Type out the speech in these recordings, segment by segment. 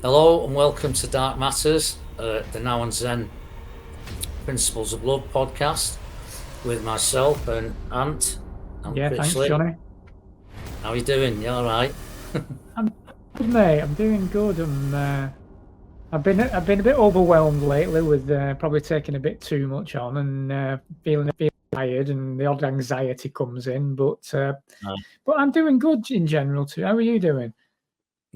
Hello and welcome to Dark Matters, the Now and Zen Principles of Love podcast with myself and Ant. Thanks, Johnny. How are you doing? You all right? I'm good, mate. I'm doing good. I've been a bit overwhelmed lately with probably taking a bit too much on and feeling tired, and the odd anxiety comes in. But I'm doing good in general too. How are you doing?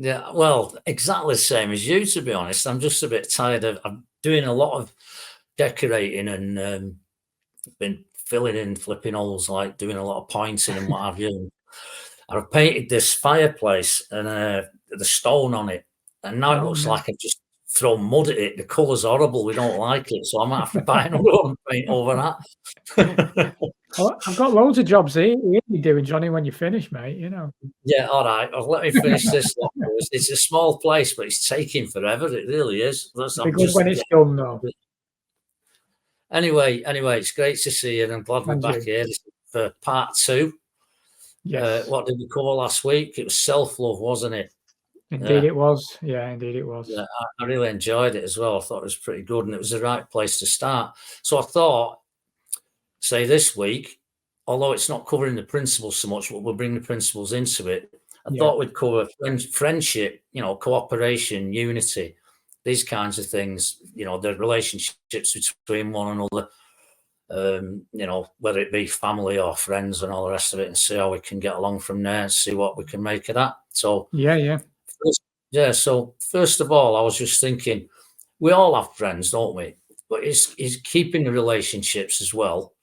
Yeah, well, exactly the same as you, to be honest. I'm just a bit tired I'm doing a lot of decorating and been filling in flipping holes, like doing a lot of pointing and what have you. I've painted this fireplace and the stone on it, and now it looks like I've just thrown mud at it. The colour's horrible. We don't like it, so I might have to buy another one and paint over that. Well, I've got loads of jobs here you're doing, Johnny, when you finish, mate, you know. Yeah, all right. Well, let me finish this. It's a small place, but it's taking forever. It really is. Be good when it's done, though. Anyway, it's great to see you, and I'm glad we're back here for part 2. Yes. What did we cover last week? It was self-love, wasn't it? Indeed it was. Yeah, indeed it was. Yeah, I really enjoyed it as well. I thought it was pretty good, and it was the right place to start. So I thought, say this week, although it's not covering the principles so much, but we'll bring the principles into it. I thought we'd cover friendship, cooperation, unity, these kinds of things, the relationships between one another, whether it be family or friends and all the rest of it, and see how we can get along from there and see what we can make of that. So so first of all, I was just thinking, we all have friends, don't we? But it's keeping the relationships as well.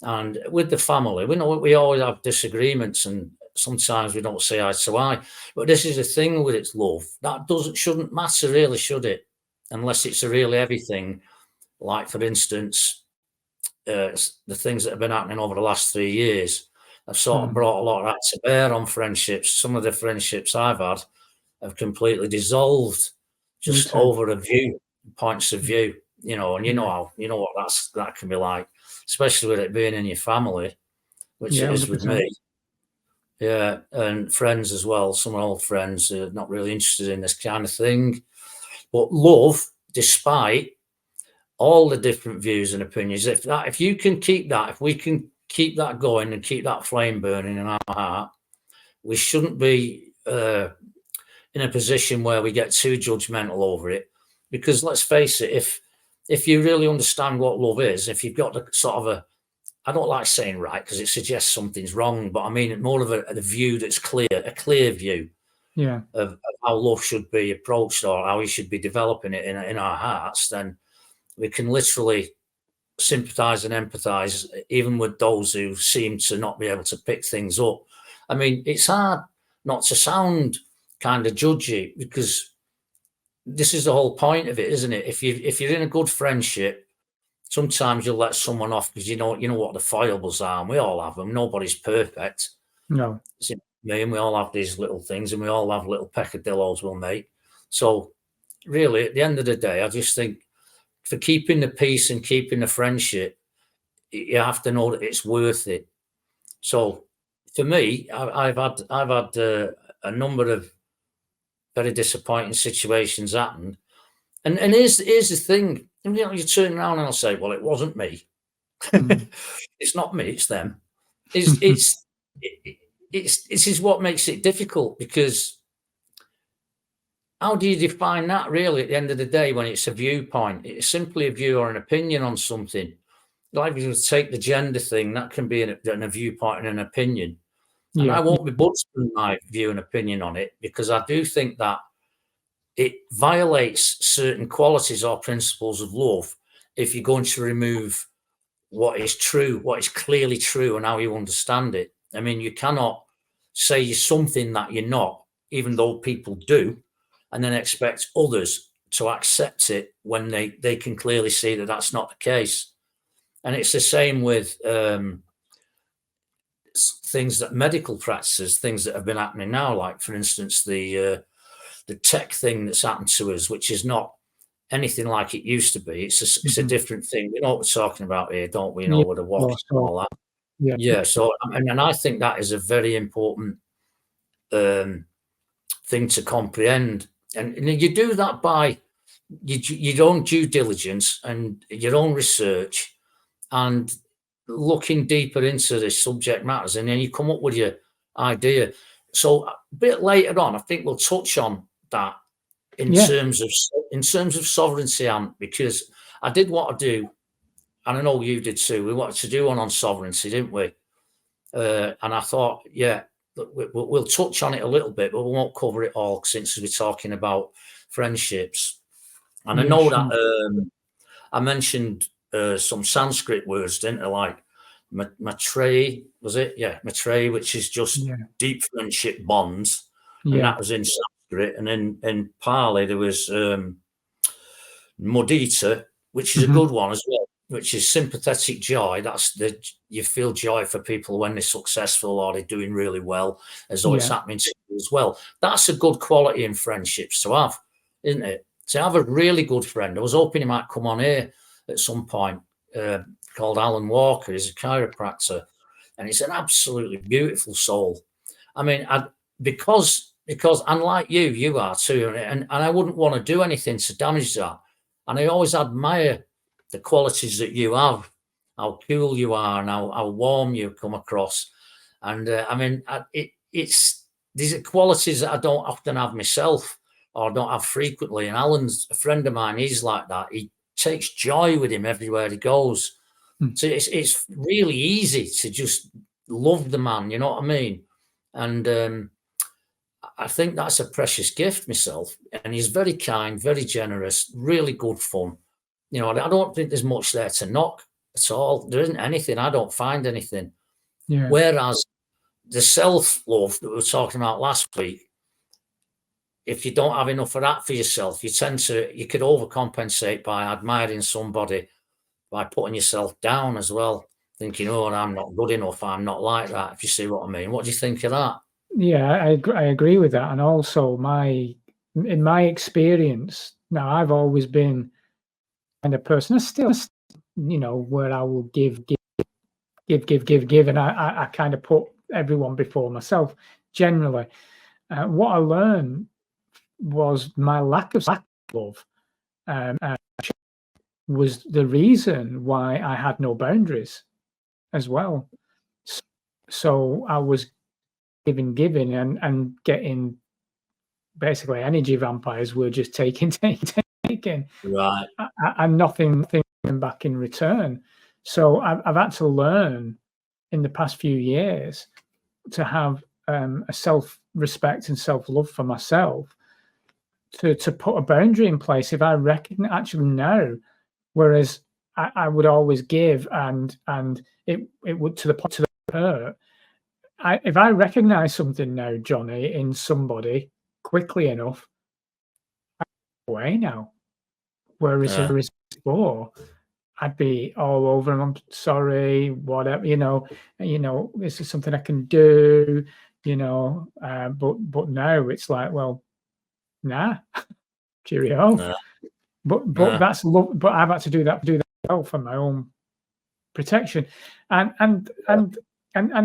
And with the family, we know we always have disagreements, and sometimes we don't see eye to eye. But this is the thing with its love. That shouldn't matter, really, should it? Unless it's a really heavy thing, like, for instance, the things that have been happening over the last 3 years have sort of brought a lot of that to bear on friendships. Some of the friendships I've had have completely dissolved just over points of view, and you know what that can be like, especially with it being in your family, which it is with me. Yeah, and friends as well. Some old friends are not really interested in this kind of thing. But love, despite all the different views and opinions, if we can keep that going and keep that flame burning in our heart, we shouldn't be in a position where we get too judgmental over it. Because let's face it, if you really understand what love is, if you've got the sort of I don't like saying right because it suggests something's wrong, but I mean more of a view that's clear, a clear view of how love should be approached or how we should be developing it in our hearts, then we can literally sympathize and empathize even with those who seem to not be able to pick things up. I mean, it's hard not to sound kind of judgy, because this is the whole point of it, isn't it? If you're in a good friendship, sometimes you'll let someone off because you know what the foibles are, and we all have them. Nobody's perfect. No. And we all have these little things, and we all have little peccadillos we'll make. So really, at the end of the day, I just think for keeping the peace and keeping the friendship, you have to know that it's worth it. So for me, I've had a number of very disappointing situations happen. And here's the thing. You turn around and I'll say, well, it wasn't me. It's not me, it's them. This is what makes it difficult, because how do you define that, really, at the end of the day, when it's a viewpoint? It's simply a view or an opinion on something. Like, if you take the gender thing, that can be a viewpoint and an opinion. And I won't be budged from my view and opinion on it, because I do think that it violates certain qualities or principles of love if you're going to remove what is true, what is clearly true, and how you understand it. I mean, you cannot say you're something that you're not, even though people do, and then expect others to accept it when they can clearly see that that's not the case. And it's the same with things that medical practices, things that have been happening now, like, for instance, the tech thing that's happened to us, which is not anything like it used to be. It's a different thing. We know what we're talking about here, don't we? With the watch and all that. Yeah. So, and I think that is a very important thing to comprehend. and you do that by your own due diligence and your own research and looking deeper into the subject matters, and then you come up with your idea. So a bit later on, I think we'll touch on that in terms of sovereignty, Ant, because I did want to do, and I know you did too. We wanted to do one on sovereignty, didn't we? And I thought, we'll touch on it a little bit, but we won't cover it all since we're talking about friendships. And I know that I mentioned some Sanskrit words, didn't I? Like Maitri, was it? Yeah, Maitri, which is just deep friendship bonds. And that was in Sanskrit. And in Pali, there was mudita, which is a good one as well, which is sympathetic joy. That's you feel joy for people when they're successful or they're doing really well, as though it's happening to you as well. That's a good quality in friendships to have, isn't it? To have a really good friend. I was hoping he might come on here at some point, called Alan Walker. He's a chiropractor, and he's an absolutely beautiful soul. I mean, because unlike you are too, and I wouldn't want to do anything to damage that. And I always admire the qualities that you have, how cool you are, and how warm you come across. And I mean, these are qualities that I don't often have myself, or don't have frequently. And Alan's a friend of mine. He's like that. He takes joy with him everywhere he goes. So it's really easy to just love the man. You know what I mean? And I think that's a precious gift myself. And he's very kind, very generous, really good fun. You know, I don't think there's much there to knock at all. There isn't anything. I don't find anything. Yeah. Whereas the self-love that we were talking about last week, if you don't have enough of that for yourself, you could overcompensate by admiring somebody, by putting yourself down as well, thinking, oh, I'm not good enough, I'm not like that, if you see what I mean. What do you think of that? Yeah, I agree with that. And also in my experience, now I've always been kind of person, still, you know, where I will give, and I kind of put everyone before myself generally. What I learned was my lack of love was the reason why I had no boundaries as well. So I was giving and getting, basically energy vampires were just taking, right, and nothing back in return. So I've had to learn in the past few years to have a self-respect and self-love for myself, to put a boundary in place if I recognize, actually know, whereas I would always give and it would to the hurt. If I recognize something now, Jonny, in somebody quickly enough, I'm away now. Whereas before, I'd be all over them. I'm sorry, whatever, you know, this is something I can do, you know, but now it's like, well, nah, cheerio. Nah. But that's love. But I've had to do that for my own protection, and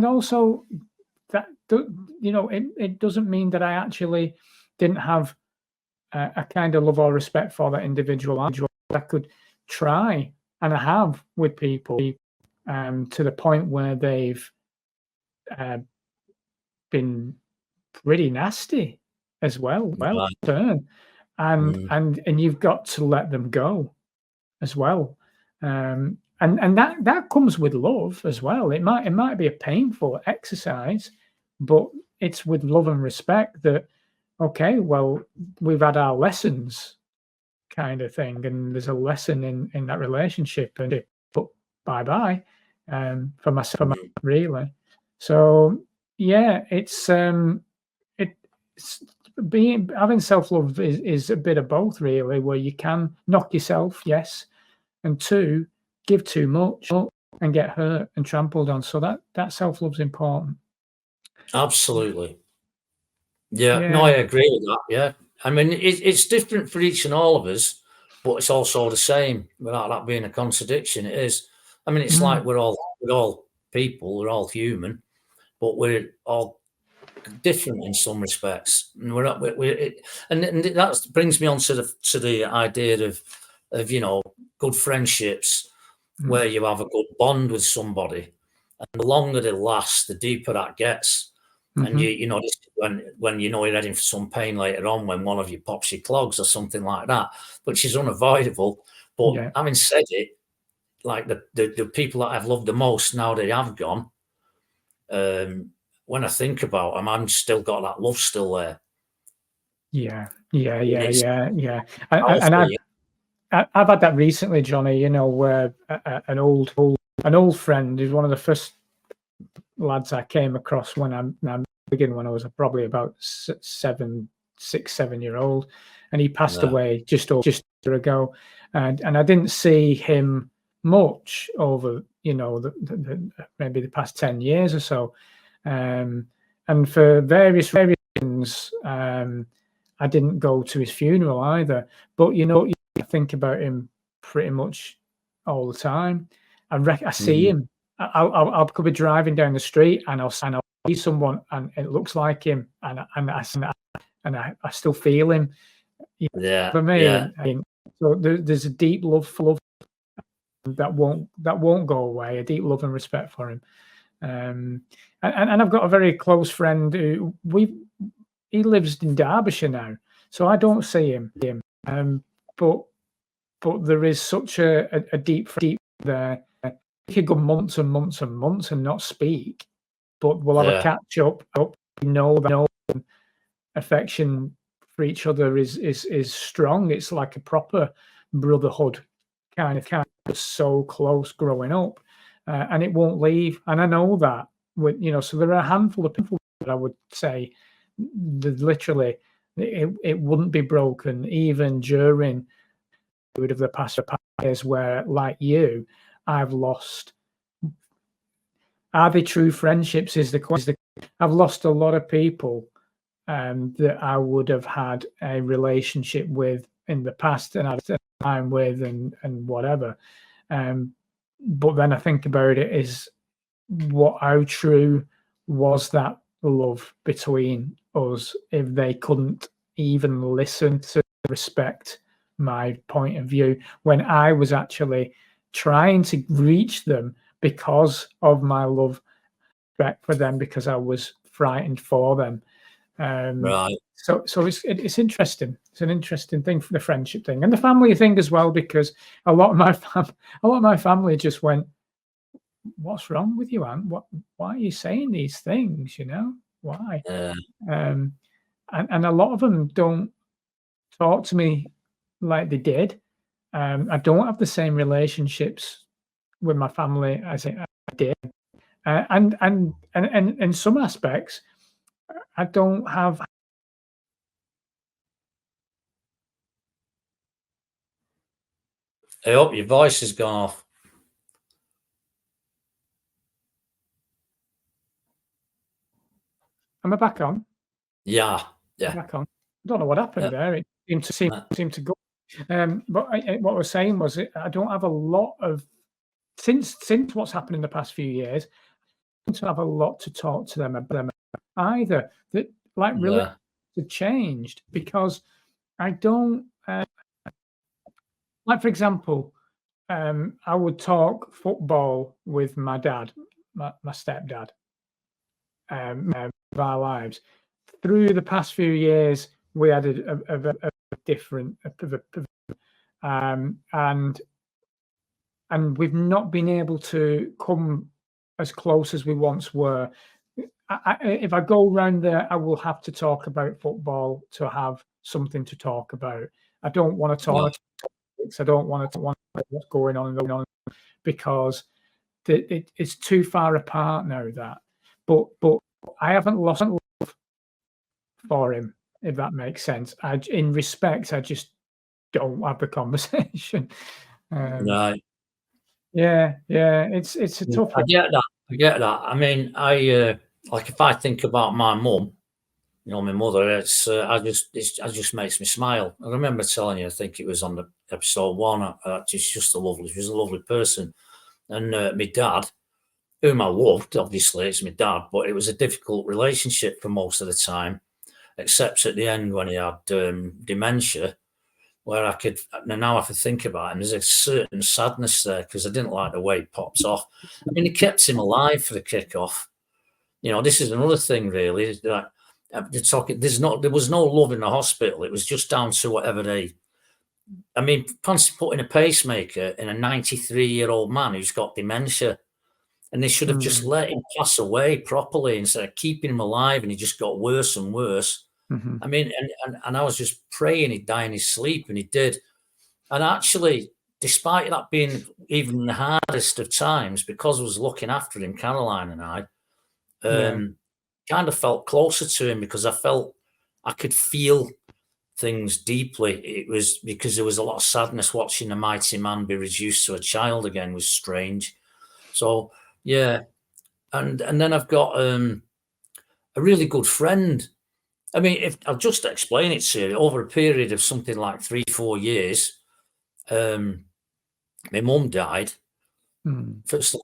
also that, you know, it doesn't mean that I actually didn't have a kind of love or respect for that individual. I could try, and I have with people, to the point where they've been pretty nasty as well. And you've got to let them go as well. And that comes with love as well. It might be a painful exercise, but it's with love and respect that, okay, well, we've had our lessons, kind of thing, and there's a lesson in that relationship, and but bye for myself, really. So yeah, it's having self-love is a bit of both, really, where you can knock yourself, yes, and two, give too much and get hurt and trampled on. So that self-love's important. Absolutely. Yeah, no, I agree with that. Yeah, I mean, it's different for each and all of us, but it's also the same without that being a contradiction. It is. I mean, it's like we're all people, we're all human, but we're all different in some respects. And and that brings me on to the idea of good friendships where you have a good bond with somebody, and the longer they last, the deeper that gets. And when you're heading for some pain later on, when one of you pops your clogs or something like that, which is unavoidable. But having said it, like the people that I've loved the most now they have gone, when I think about them, I'm still got that love still there. Yeah. And I've had that recently, Johnny. Where an old friend is one of the first lads I came across when I was probably about 6, 7 year old, and he passed away just a year ago, and I didn't see him much over maybe the past 10 years or so, and for various reasons, I didn't go to his funeral either. But I think about him pretty much all the time. I see him. I'll could be driving down the street and I'll see someone and it looks like him, and I still feel him. For me, so there's a deep love for that won't go away. A deep love and respect for him. And I've got a very close friend who he lives in Derbyshire now, so I don't see him. But there is such a deep there. We could go months and months and months and not speak, but we'll have a catch up. We know that affection for each other is strong. It's like a proper brotherhood kind of so close growing up, and it won't leave. And I know that so there are a handful of people that I would say that literally it wouldn't be broken even during of the past years where, like you, I've lost. Are they true friendships? Is the question. I've lost a lot of people that I would have had a relationship with in the past and had time with and whatever. But then I think about it is how true was that love between us if they couldn't even listen to respect my point of view when I was actually trying to reach them because of my love, respect for them, because I was frightened for them. Right. So it's interesting. It's an interesting thing for the friendship thing and the family thing as well, because a lot of my family just went, "What's wrong with you, Ant? Why are you saying these things? Why?" And a lot of them don't talk to me like they did. I don't have the same relationships with my family as I did, and in some aspects, I don't have. I hope your voice has gone off. Am I back on? Yeah. Back on. I don't know what happened there. It seemed to go. But what I was saying was I don't have a lot of since what's happened in the past few years. I don't have a lot to talk to them about either. That really have changed because I don't like, for example, I would talk football with my dad, my stepdad, of our lives. Through the past few years, we had a different, and we've not been able to come as close as we once were. If I go around there, I will have to talk about football to have something to talk about. I don't want to talk. I don't want to talk what's going on because it's too far apart now. But I haven't lost love for him, if that makes sense. In respect, I just don't have the conversation. Right. Yeah. It's a tough one. I get that. I mean, I like if I think about my mum, my mother, it just makes me smile. I remember telling you, I think it was on the episode 1. She was a lovely person, and my dad, whom I loved, obviously, it's my dad, but it was a difficult relationship for most of the time, except at the end when he had dementia, where I could, now if I think about him, there's a certain sadness there because I didn't like the way he pops off. I mean, it kept him alive for the kickoff. This is another thing, really, that there was no love in the hospital. It was just down to whatever fancy putting a pacemaker in a 93-year-old man who's got dementia, and they should have just let him pass away properly instead of keeping him alive, and he just got worse and worse. I mean, and I was just praying he'd die in his sleep, and he did. And actually, despite that being even the hardest of times, because I was looking after him, Caroline and I, kind of felt closer to him because I felt I could feel things deeply. It was because there was a lot of sadness watching the mighty man be reduced to a child again was strange. So, yeah. And then I've got a really good friend. I mean, if I'll just explain it to you, over a period of something like 3-4 years, my mum died. First of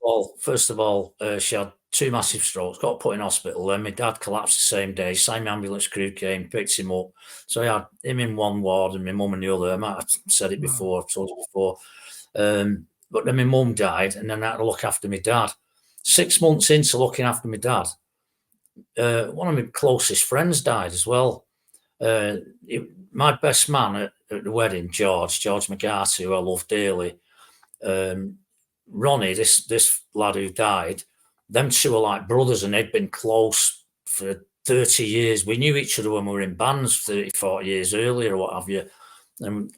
all, she had 2 massive strokes, got put in hospital. Then my dad collapsed the same day. Same ambulance crew came, picked him up. So I had him in one ward and my mum in the other. I might have said it before, I've told you before. But then my mum died, and then I had to look after my dad. 6 months into looking after my dad, one of my closest friends died as well. My best man at the wedding, George McGarty, who I love dearly, Ronnie, this lad who died, them two are like brothers, and they'd been close for 30 years. We knew each other when we were in bands 30, 40 years earlier or what have you. And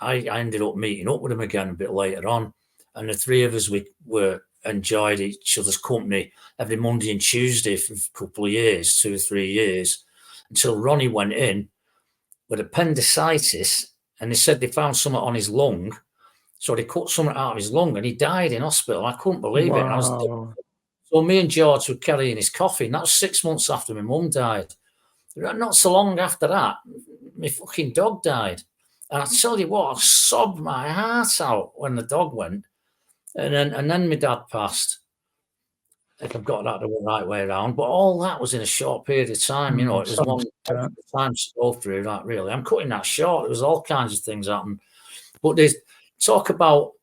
I ended up meeting up with him again a bit later on. And the three of us, we were enjoyed each other's company every Monday and Tuesday for a couple of years, 2 or 3 years, until Ronnie went in with appendicitis, and they said they found something on his lung. So they cut something out of his lung, and he died in hospital. I couldn't believe it. And so me and George were carrying his coffin. That was 6 months after my mum died. Not so long after that, my fucking dog died. And I tell you what, I sobbed my heart out when the dog went. And then my dad passed. If I've got that the right way around. But all that was in a short period of time. It was long time to go through that, really. I'm cutting that short. There was all kinds of things happening. But there's talk about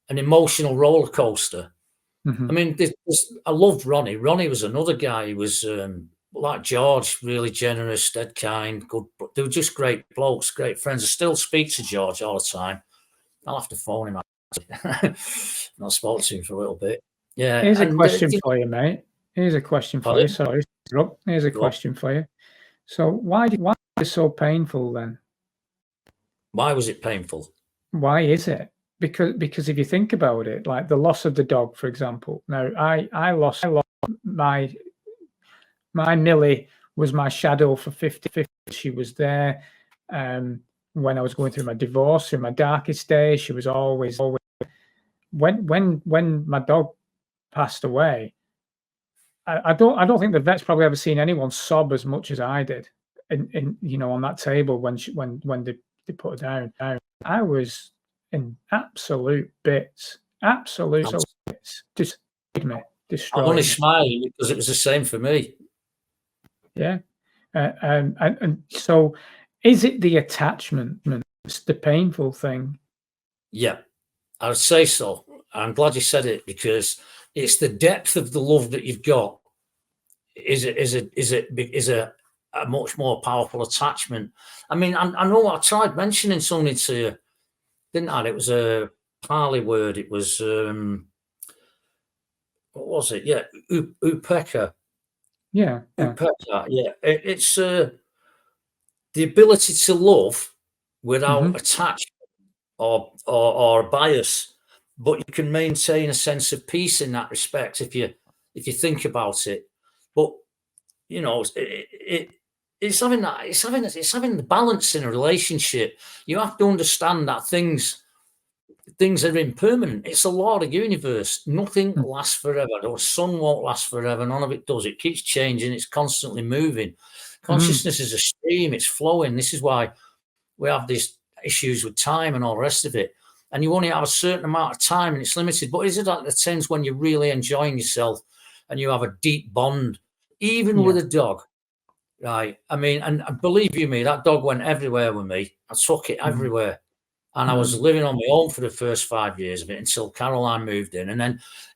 an emotional roller coaster. I mean, I loved Ronnie. Ronnie was another guy who was like George, really generous, dead kind, good. They were just great blokes, great friends. I still speak to George all the time. I'll have to phone him. Not spoken to him for a little bit. Yeah. Here's a question for you, mate. Here's a question for you. Sorry. Here's a question for you. So why was it so painful then? Why was it painful? Why is it? Because if you think about it, like the loss of the dog, for example. Now I lost my Millie was my shadow for 50. She was there when I was going through my divorce, in my darkest days. She was always when my dog passed away. I don't think the vet's probably ever seen anyone sob as much as I did in on that table when they put her down. I was in absolute bits. Bits. Just me, destroyed. I'm only smiling because it was the same for me. Yeah. And so is it the attachment, the painful thing? Yeah, I would say so. I'm glad you said it, because it's the depth of the love that you've got is a much more powerful attachment. I mean, I know I tried mentioning something to you, didn't I? It was a Pali word. It was what was it? Yeah, Upekkha. Yeah. Upekkha. Yeah, it's the ability to love without attachment or bias, but you can maintain a sense of peace in that respect if you think about it. But it's having the balance in a relationship. You have to understand that things are impermanent. It's a law of the universe. Nothing lasts forever. The sun won't last forever. None of it does. It keeps changing. It's constantly moving. Consciousness is a stream. It's flowing. This is why we have these issues with time and all the rest of it. and you only have a certain amount of time and it's limited. But is it at the times when you're really enjoying yourself and you have a deep bond, even with a dog, right? I mean, and believe you me, that dog went everywhere with me. I took it everywhere. And I was living on my own for the first 5 years of it until Caroline moved in. And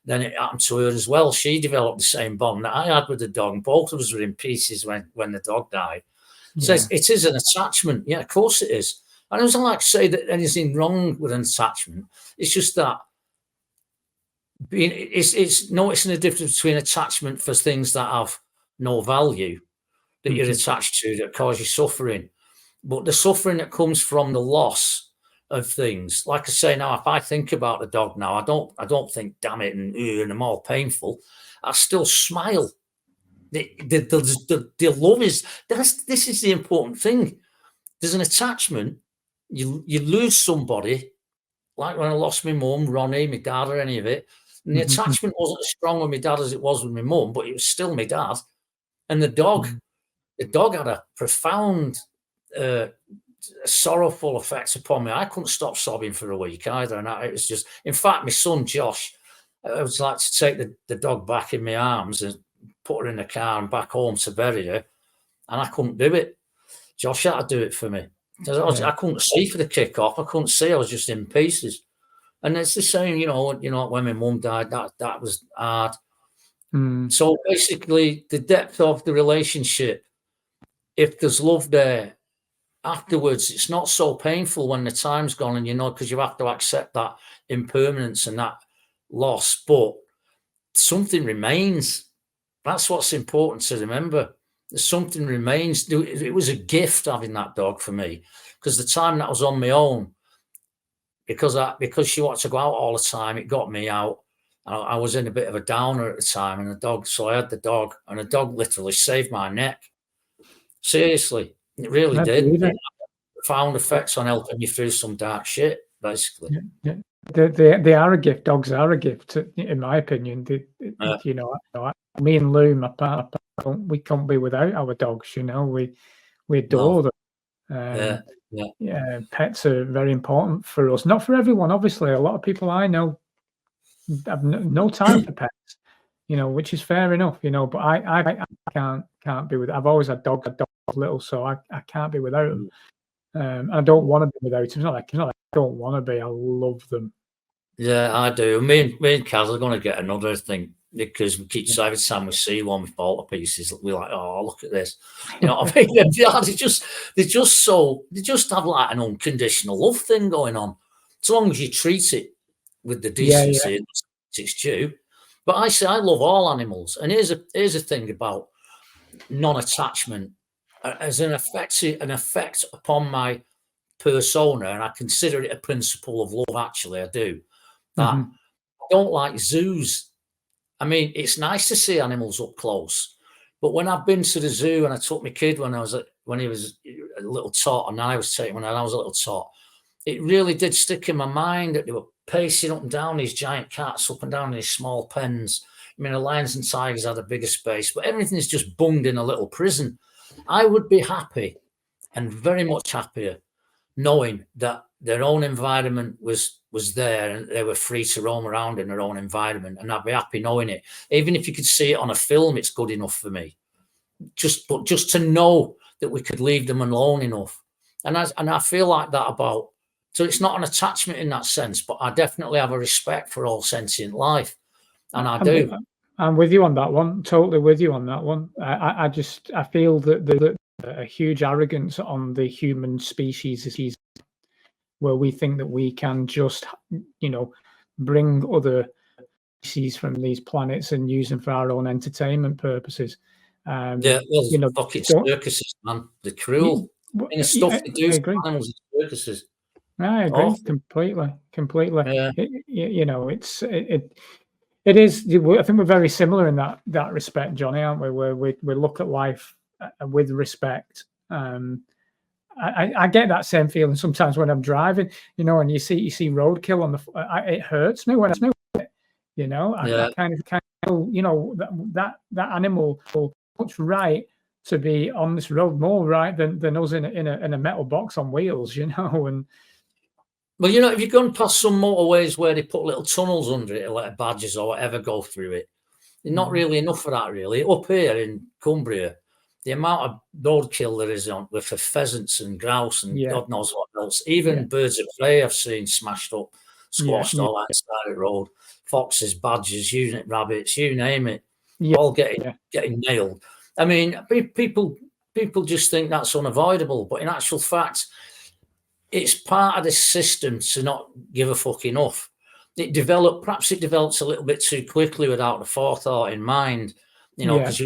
then it happened to her as well. She developed the same bond that I had with the dog. And both of us were in pieces when the dog died. So it is an attachment. Yeah, of course it is. And I doesn't like to say that anything wrong with an attachment. It's just that it's noticing the difference between attachment for things that have no value that you're attached to that cause you suffering. But the suffering that comes from the loss of things, like I say now, if I think about the dog now, I don't think, damn it, and I'm all painful. I still smile. The love is this is the important thing. There's an attachment. You lose somebody, like when I lost my mum, Ronnie, my dad, or any of it. And the attachment wasn't as strong with my dad as it was with my mum, but it was still my dad. And the dog had a profound sorrowful effects upon me. I couldn't stop sobbing for a week either. And it was just, in fact, my son Josh, I was like to take the dog back in my arms and put her in the car and back home to bury her. And I couldn't do it. Josh had to do it for me. I couldn't see for the kick-off. I couldn't see. I was just in pieces. And it's the same, you know, when my mum died, that was hard. So basically, the depth of the relationship, if there's love there, afterwards, it's not so painful when the time's gone, and because you have to accept that impermanence and that loss, but something remains. That's what's important to remember. Something remains. It was a gift having that dog for me, because the time that I was on my own, because she wanted to go out all the time, it got me out. I was in a bit of a downer at the time, and so I had the dog, and the dog literally saved my neck. Seriously. It really did. It profound effects on helping you through some dark shit, basically. Yeah. They are a gift. Dogs are a gift, in my opinion. Me and Lou, my partner, we can't be without our dogs. We adore them. Pets are very important for us. Not for everyone, obviously. A lot of people I know have no time for pets. Which is fair enough. But I can't be with. I've always had dogs. Little, so I can't be without them. I don't want to be without them. It's not like I don't want to be. I love them. Yeah, I do. Me and Kaz are going to get another thing, because we keep every time we see one with ball pieces, we're like, oh, look at this. What I mean? They just have like an unconditional love thing going on, as long as you treat it with the decency it's due. But I say I love all animals, and here's a thing about non-attachment. As an effect upon my persona, and I consider it a principle of love. Actually, I do. That I don't like zoos. I mean, it's nice to see animals up close, but when I've been to the zoo, and I took my kid when he was a little tot, and I was taking when I was a little tot, it really did stick in my mind that they were pacing up and down these giant cats, up and down these small pens. I mean, the lions and tigers had a bigger space, but everything is just bunged in a little prison. I would be happy, and very much happier, knowing that their own environment was there and they were free to roam around in their own environment, and I'd be happy knowing it. Even if you could see it on a film, it's good enough for me. Just to know that we could leave them alone enough, and I feel like that about. So it's not an attachment in that sense, but I definitely have a respect for all sentient life, and I do. I'm with you on that one. Totally with you on that one. I feel that there's a huge arrogance on the human species, where we think that we can just, bring other species from these planets and use them for our own entertainment purposes. Fucking circuses, man. They're cruel. Stuff they do to animals in circuses. I agree completely. Yeah. It is. I think we're very similar in that respect, Jonny, aren't we? Where we look at life with respect. I get that same feeling sometimes when I'm driving, and you see roadkill on it hurts me when I know it. I kind of that animal much right to be on this road, more right than us in a metal box on wheels, and Well, you know, if you've gone past some motorways where they put little tunnels under it to let badgers or whatever go through it, there's not really enough for that, really. Up here in Cumbria, the amount of roadkill there is on with for pheasants and grouse and God knows what else. Even birds of prey I've seen smashed up, squashed all that side of the road. Foxes, badgers, unit rabbits, you name it, all getting nailed. I mean, people just think that's unavoidable, but in actual fact, it's part of this system to not give a fuck enough. Perhaps it develops a little bit too quickly without the forethought in mind, you know, because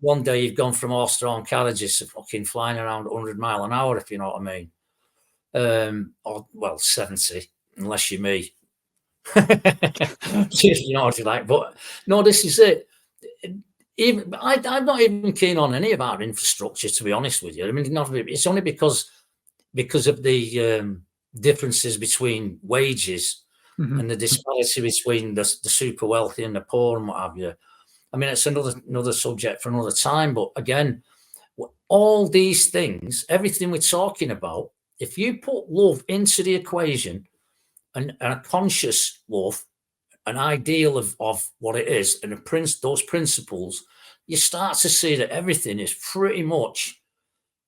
one day you've gone from horse-drawn carriages to fucking flying around 100 mile an hour, if you know what I mean. Or, well, 70, unless you're me. You know what you like. But no, this is it. I'm not even keen on any of our infrastructure, to be honest with you. I mean, it's only because of the differences between wages and the disparity between the super wealthy and the poor and what have you. I mean, it's another subject for another time. But again, all these things, everything we're talking about, if you put love into the equation and a conscious love, an ideal of what it is, and those principles, you start to see that everything is pretty much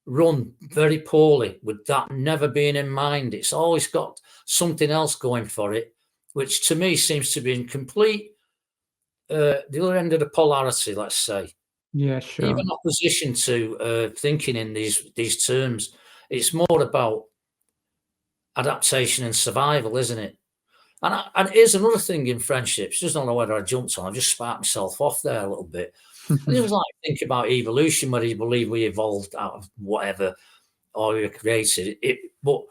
run very poorly with that never being in mind. It's always got something else going for it, which to me seems to be in complete the other end of the polarity, let's say. Yeah, sure. Even opposition to thinking in these terms. It's more about adaptation and survival, isn't it? And here's another thing in friendships. Just don't know whether I jumped on. I just sparked myself off there a little bit. I just like to think about evolution, whether you believe we evolved out of whatever or we were created. But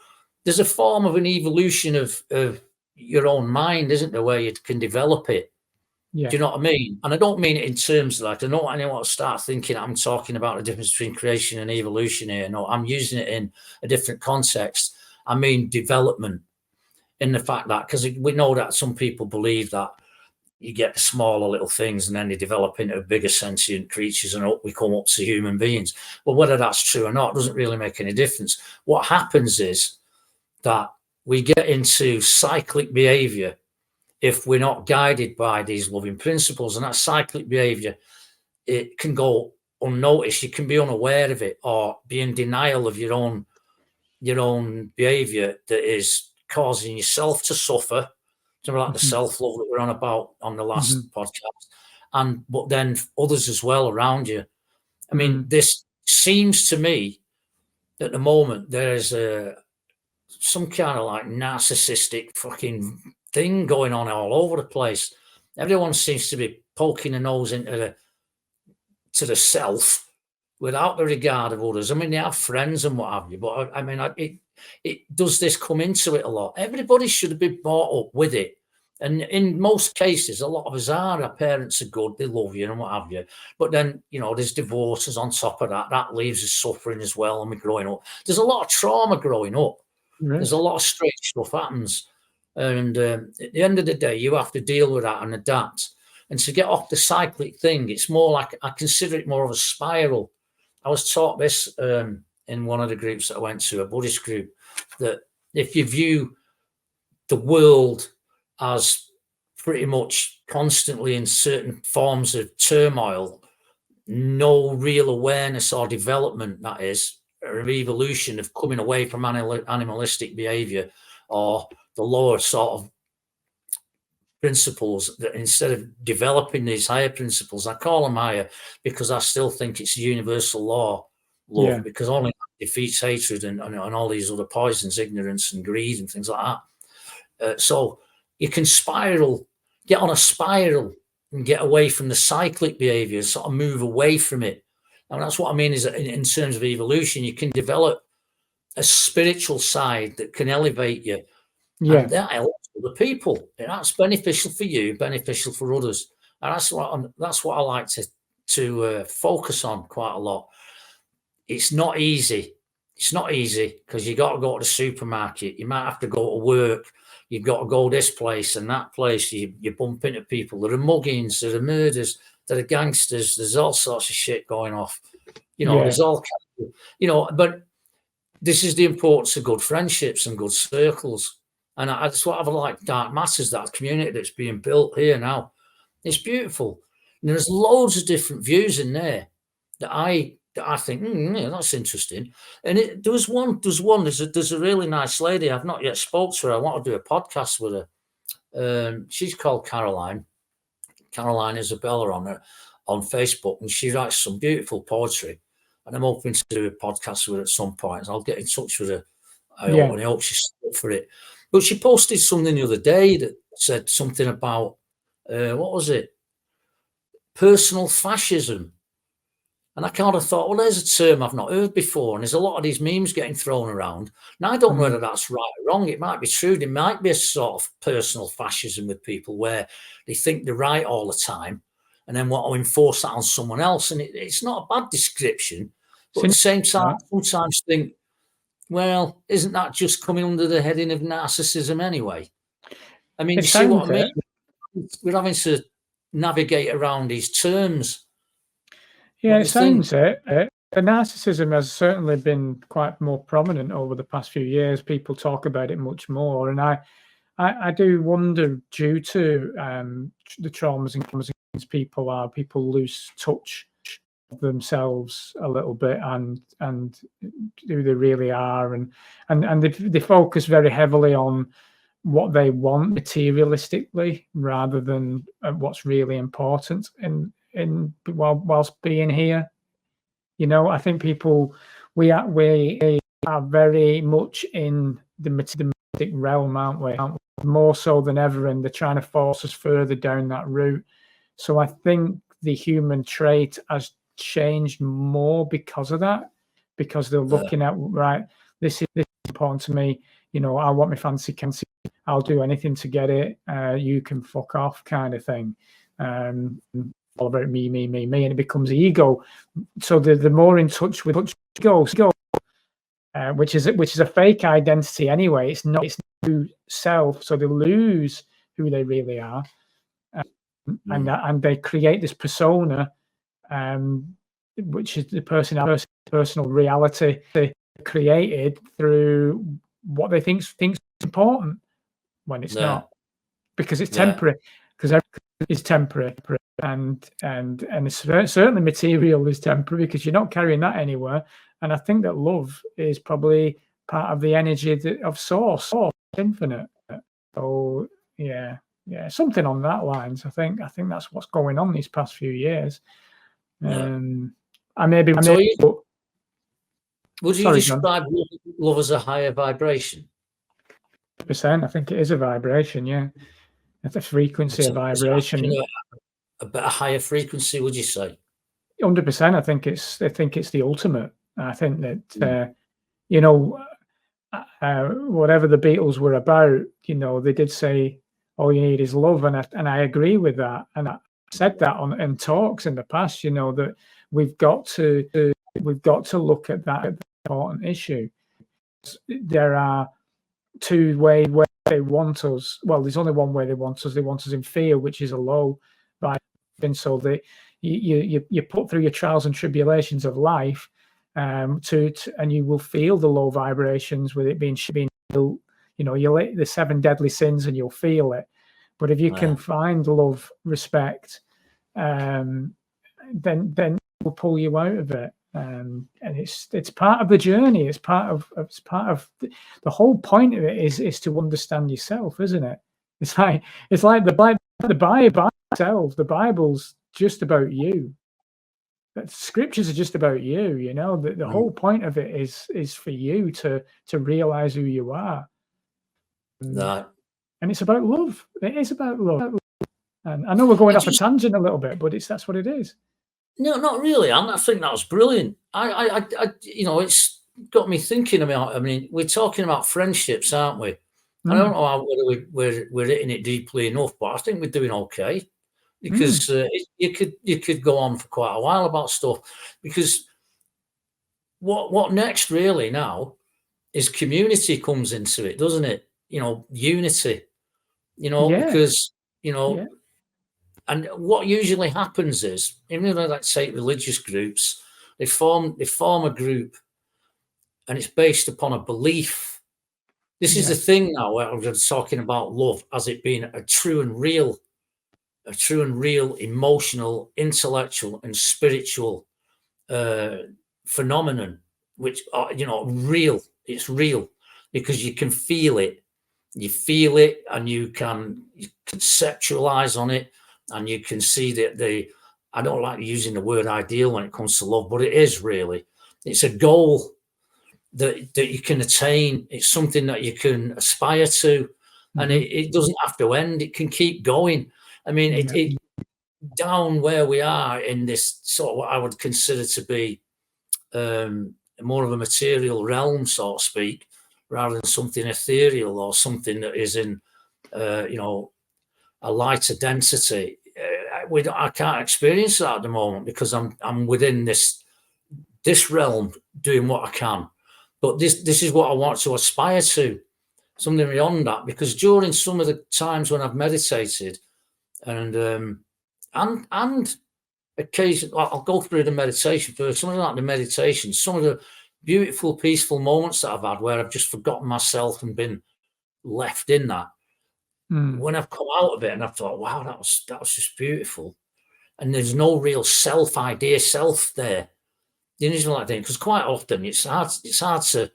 there's a form of an evolution of your own mind, isn't there, where you can develop it? Yeah. Do you know what I mean? And I don't mean it in terms of like, I don't want anyone to start thinking I'm talking about the difference between creation and evolution here. No, I'm using it in a different context. I mean development, in the fact that, because we know that some people believe that you get smaller little things and then they develop into bigger sentient creatures and we come up to human beings. Well, whether that's true or not doesn't really make any difference. What happens is that we get into cyclic behavior if we're not guided by these loving principles, and that cyclic behavior, it can go unnoticed. You can be unaware of it or be in denial of your own behavior that is causing yourself to suffer. Something like the self-love that we're on about on the last podcast, but then others as well around you. I mean, this seems to me at the moment there's some kind of like narcissistic fucking thing going on all over the place. Everyone seems to be poking a nose into the self without the regard of others. I mean, they have friends and what have you, but I mean, it does this come into it a lot. Everybody should have been brought up with it. And in most cases, a lot of us are. Our parents are good, they love you and what have you. But then, you know, there's divorces on top of that. That leaves us suffering as well when we're growing up. There's a lot of trauma growing up. Right. There's a lot of strange stuff happens. And at the end of the day, you have to deal with that and adapt. And to get off the cyclic thing, it's more like, I consider it more of a spiral. I was taught this in one of the groups that I went to, a Buddhist group, that if you view the world as pretty much constantly in certain forms of turmoil, no real awareness or development, that is, or evolution of coming away from animalistic behavior or the lower sort of principles, that instead of developing these higher principles, I call them higher because I still think it's a universal law, love, because only defeats hatred and all these other poisons, ignorance and greed and things like that. So you can get on a spiral and get away from the cyclic behavior, sort of move away from it. And that's what I mean is that in terms of evolution, you can develop a spiritual side that can elevate you. Yeah. And that helps other people. And that's beneficial for you, beneficial for others. And that's what I like to focus on quite a lot. It's not easy. It's not easy because you got to go to the supermarket. You might have to go to work. You've got to go this place and that place. You bump into people. There are muggings, there are murders, there are gangsters. There's all sorts of shit going off. You know, there's all kinds of, but this is the importance of good friendships and good circles. And that's what I like, Dark Matters, that community that's being built here now. It's beautiful. And there's loads of different views in there that I think, yeah, that's interesting. And there's a really nice lady. I've not yet spoke to her. I want to do a podcast with her. She's called Caroline Isabella on Facebook, and she writes some beautiful poetry. And I'm hoping to do a podcast with her at some point. And I'll get in touch with her. I hope she's up for it. But she posted something the other day that said something about what was it? Personal fascism. And I kind of thought, well, there's a term I've not heard before. And there's a lot of these memes getting thrown around. Now, I don't know whether that's right or wrong. It might be true. There might be a sort of personal fascism with people where they think they're right all the time and then want to enforce that on someone else. And it's not a bad description. But at the same time, I sometimes think, well, isn't that just coming under the heading of narcissism anyway? I mean, you see what I mean? We're having to navigate around these terms. Yeah, it sounds it. The narcissism has certainly been quite more prominent over the past few years. People talk about it much more, and I do wonder, due to the traumas and people lose touch of themselves a little bit and who they really are, and they focus very heavily on what they want materialistically rather than what's really important whilst being here. You know, I think we are very much in the materialistic realm, aren't we? More so than ever, and they're trying to force us further down that route. So I think the human trait has changed more because of that, because they're looking at, right, this is important to me. You know, I want my fancy, I'll do anything to get it. You can fuck off, kind of thing. All about me, and it becomes ego. So the more in touch with ego, which is a fake identity anyway. It's not true self. So they lose who they really are, and they create this persona, which is the personal reality they created through what they think is important when it's not, because it's temporary. Because everything is temporary. And it's certainly material is temporary, because you're not carrying that anywhere. And I think that love is probably part of the energy of source, infinite. So yeah, something on that lines. I think that's what's going on these past few years. Would you describe love as a higher vibration? 100%. I think it is a vibration. Yeah, it's a frequency, a vibration. A bit higher frequency, would you say? 100%. I think it's the ultimate. I think that whatever the Beatles were about, they did say all you need is love, and I agree with that. And I said that in talks in the past. That we've got to look at that important issue. There are two ways where they want us. Well, there's only one way they want us. They want us in fear, which is a low vibration. So that you put through your trials and tribulations of life, and you will feel the low vibrations with it being you'll let the 7 deadly sins and you'll feel it. But if you can find love, respect, then it will pull you out of it. And it's part of the journey. It's part of the whole point of it is to understand yourself, isn't it? It's like the Bible itself. The Bible's just about you. The scriptures are just about you. The whole point of it is for you to realize who you are. And it's about love. It is about love. And I know we're going off a tangent a little bit, but that's what it is. No, not really. I think that was brilliant. I it's got me thinking about. I mean, we're talking about friendships, aren't we? I don't know whether we're hitting it deeply enough, but I think we're doing okay, because you could go on for quite a while about stuff. Because what next really now is community comes into it, doesn't it? Unity. Because and what usually happens is, even though, let's say, religious groups, they form a group, and it's based upon a belief. This is the thing now where I'm just talking about love as it being a true and real emotional, intellectual, and spiritual phenomenon, which real. It's real because you can feel it. You feel it, and you can conceptualize on it, and you can see that I don't like using the word ideal when it comes to love, but it is really. It's a goal that you can attain. It's something that you can aspire to, and it doesn't have to end. It can keep going. I mean, it down where we are in this sort of what I would consider to be more of a material realm, so to speak, rather than something ethereal or something that is in, a lighter density. I can't experience that at the moment because I'm within this realm doing what I can. But this is what I want to aspire to, something beyond that. Because during some of the times when I've meditated, and occasionally I'll go through the meditation first. Something like the meditation, some of the beautiful, peaceful moments that I've had where I've just forgotten myself and been left in that. When I've come out of it and I've thought, wow, that was just beautiful, and there's no real self there. You know, like that, because quite often it's hard to,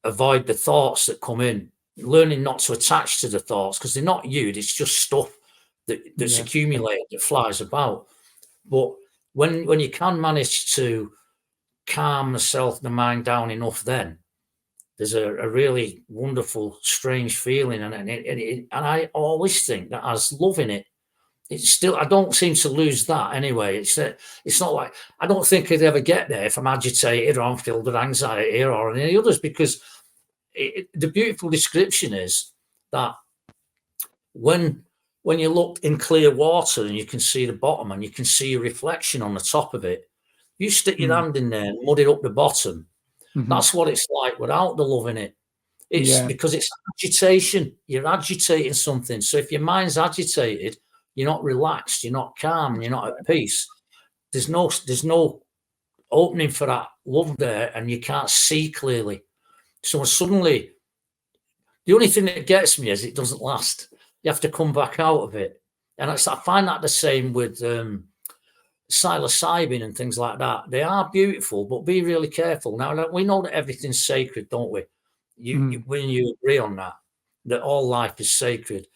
avoid the thoughts that come in. Learning not to attach to the thoughts because they're not you. It's just stuff that's accumulated that flies about. But when you can manage to calm the mind down enough, then there's a really wonderful, strange feeling, and I always think that as loving it, it's still, I don't seem to lose that anyway. It's not like, I don't think I'd ever get there if I'm agitated or I'm filled with anxiety or any others, because the beautiful description is that when you look in clear water and you can see the bottom and you can see a reflection on the top of it, you stick your hand in there and mud it up the bottom. That's what it's like without the love in it. It's because it's agitation. You're agitating something. So if your mind's agitated, you're not relaxed, you're not calm, you're not at peace. There's no opening for that love there, and you can't see clearly. So suddenly, the only thing that gets me is it doesn't last. You have to come back out of it. And I find that the same with psilocybin and things like that. They are beautiful, but be really careful. Now, we know that everything's sacred, don't we? When you agree on that all life is sacred.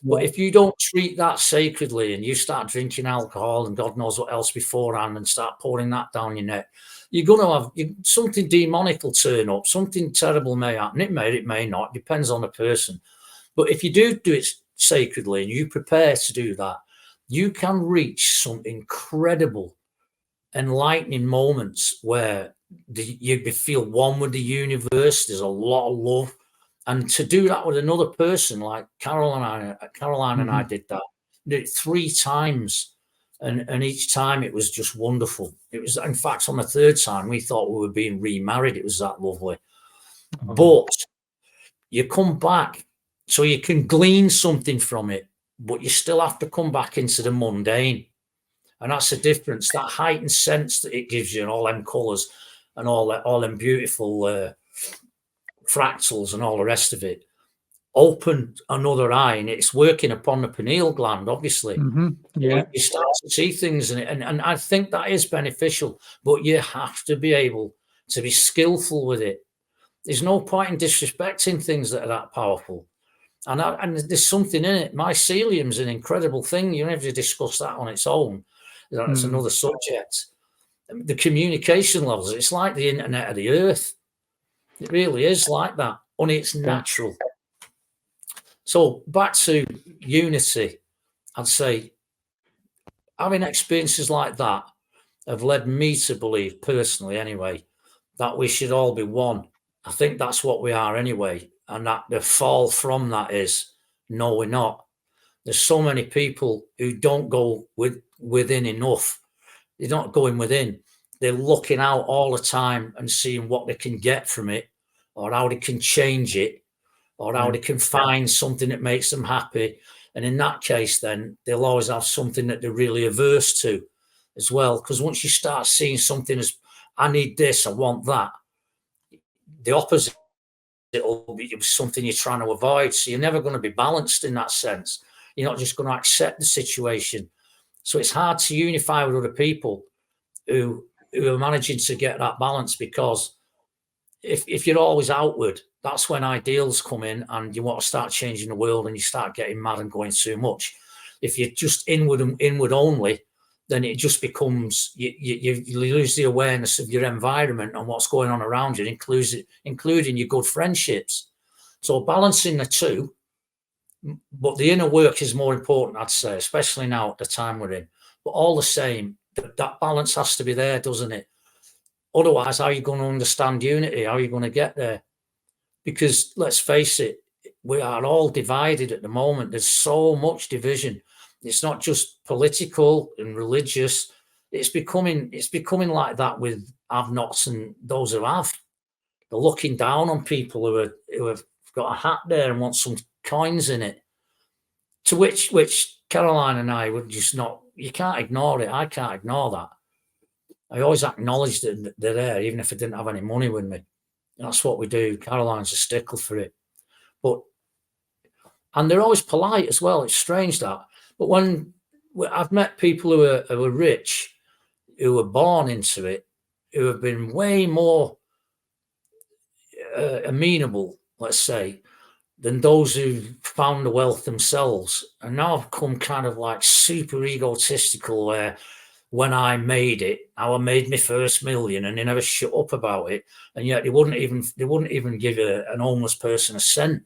But if you don't treat that sacredly and you start drinking alcohol and God knows what else beforehand and start pouring that down your neck, you're going to have something demonic will turn up. Something terrible may happen. It may not. It depends on the person. But if you do it sacredly and you prepare to do that, you can reach some incredible, enlightening moments where you feel one with the universe. There's a lot of love. And to do that with another person, like Caroline and I did that. Did it 3 times. And each time it was just wonderful. It was, in fact, on the 3rd time, we thought we were being remarried. It was that lovely. But you come back, so you can glean something from it, but you still have to come back into the mundane. And that's the difference, that heightened sense that it gives you, and all them colours and all them beautiful fractals and all the rest of it. Open another eye, and it's working upon the pineal gland, obviously. You start to see things, and I think that is beneficial, but you have to be able to be skillful with it. There's no point in disrespecting things that are that powerful. And there's something in it. Mycelium's an incredible thing. You never discuss that on its own. That's another subject. The communication levels, it's like the internet of the earth. It really is like that. Only it's natural. So back to unity, I'd say having experiences like that have led me to believe, personally anyway, that we should all be one. I think that's what we are anyway. And that the fall from that is, no, we're not. There's so many people who don't go within enough. They're not going within. They're looking out all the time and seeing what they can get from it, or how they can change it, or how they can find something that makes them happy. And in that case, then they'll always have something that they're really averse to as well. Because once you start seeing something as, I need this, I want that, the opposite it'll be something you're trying to avoid. So you're never going to be balanced in that sense. You're not just going to accept the situation. So it's hard to unify with other people who are managing to get that balance, because if you're always outward, that's when ideals come in and you want to start changing the world and you start getting mad and going too much. If you're just inward and inward only, then it just becomes, you lose the awareness of your environment and what's going on around you, including your good friendships. So balancing the two, but the inner work is more important, I'd say, especially now at the time we're in. But all the same, that balance has to be there, doesn't it? Otherwise, how are you going to understand unity? How are you going to get there? Because let's face it, we are all divided at the moment. There's so much division. It's not just political and religious. It's becoming like that with have-nots and those who have. They're looking down on people who have got a hat there and want some coins in it. To which Caroline and I would just not. You can't ignore it. I can't ignore that. I always acknowledge that they're there, even if I didn't have any money with me. That's what we do. Caroline's a stickler for it. And they're always polite as well. It's strange that. But when I've met people who are rich, who were born into it, who have been way more amenable, let's say, than those who found the wealth themselves. And now I've come kind of like super egotistical, where when I made it, how I made my first million, and they never shut up about it. And yet they wouldn't even give an homeless person a cent.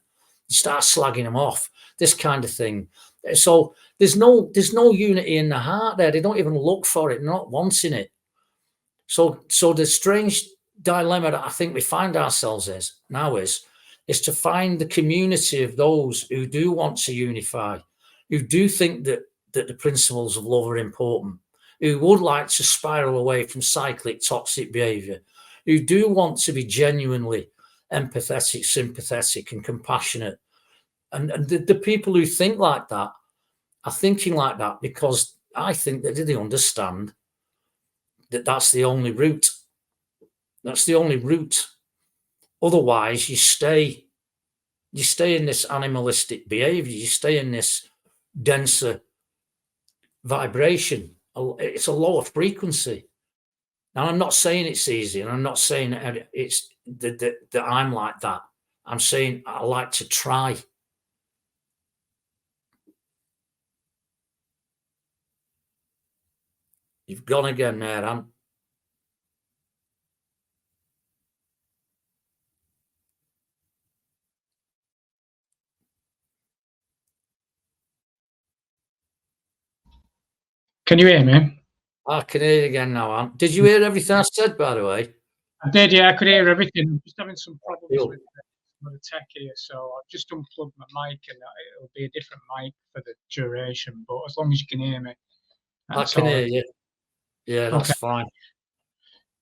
You start slagging them off, this kind of thing. So there's no unity in the heart there. They don't even look for it, not wanting it. So the strange dilemma that I think we find ourselves is to find the community of those who do want to unify, who do think that the principles of love are important, who would like to spiral away from cyclic toxic behavior, who do want to be genuinely empathetic, sympathetic and compassionate. And the people who think like that are thinking like that because I think that they understand that that's the only route. That's the only route. Otherwise, you stay in this animalistic behavior. You stay in this denser vibration. It's a lower frequency. Now, I'm not saying it's easy, and I'm not saying it's that I'm like that. I'm saying I like to try. You've gone again there, Ant. Can you hear me? I can hear you again now, Ant. Did you hear everything I said, by the way? I did, yeah. I could hear everything. I'm just having some problems with the tech here, so I've just unplugged my mic, and it'll be a different mic for the duration. But as long as you can hear me, I can hear you. Yeah, that's fine.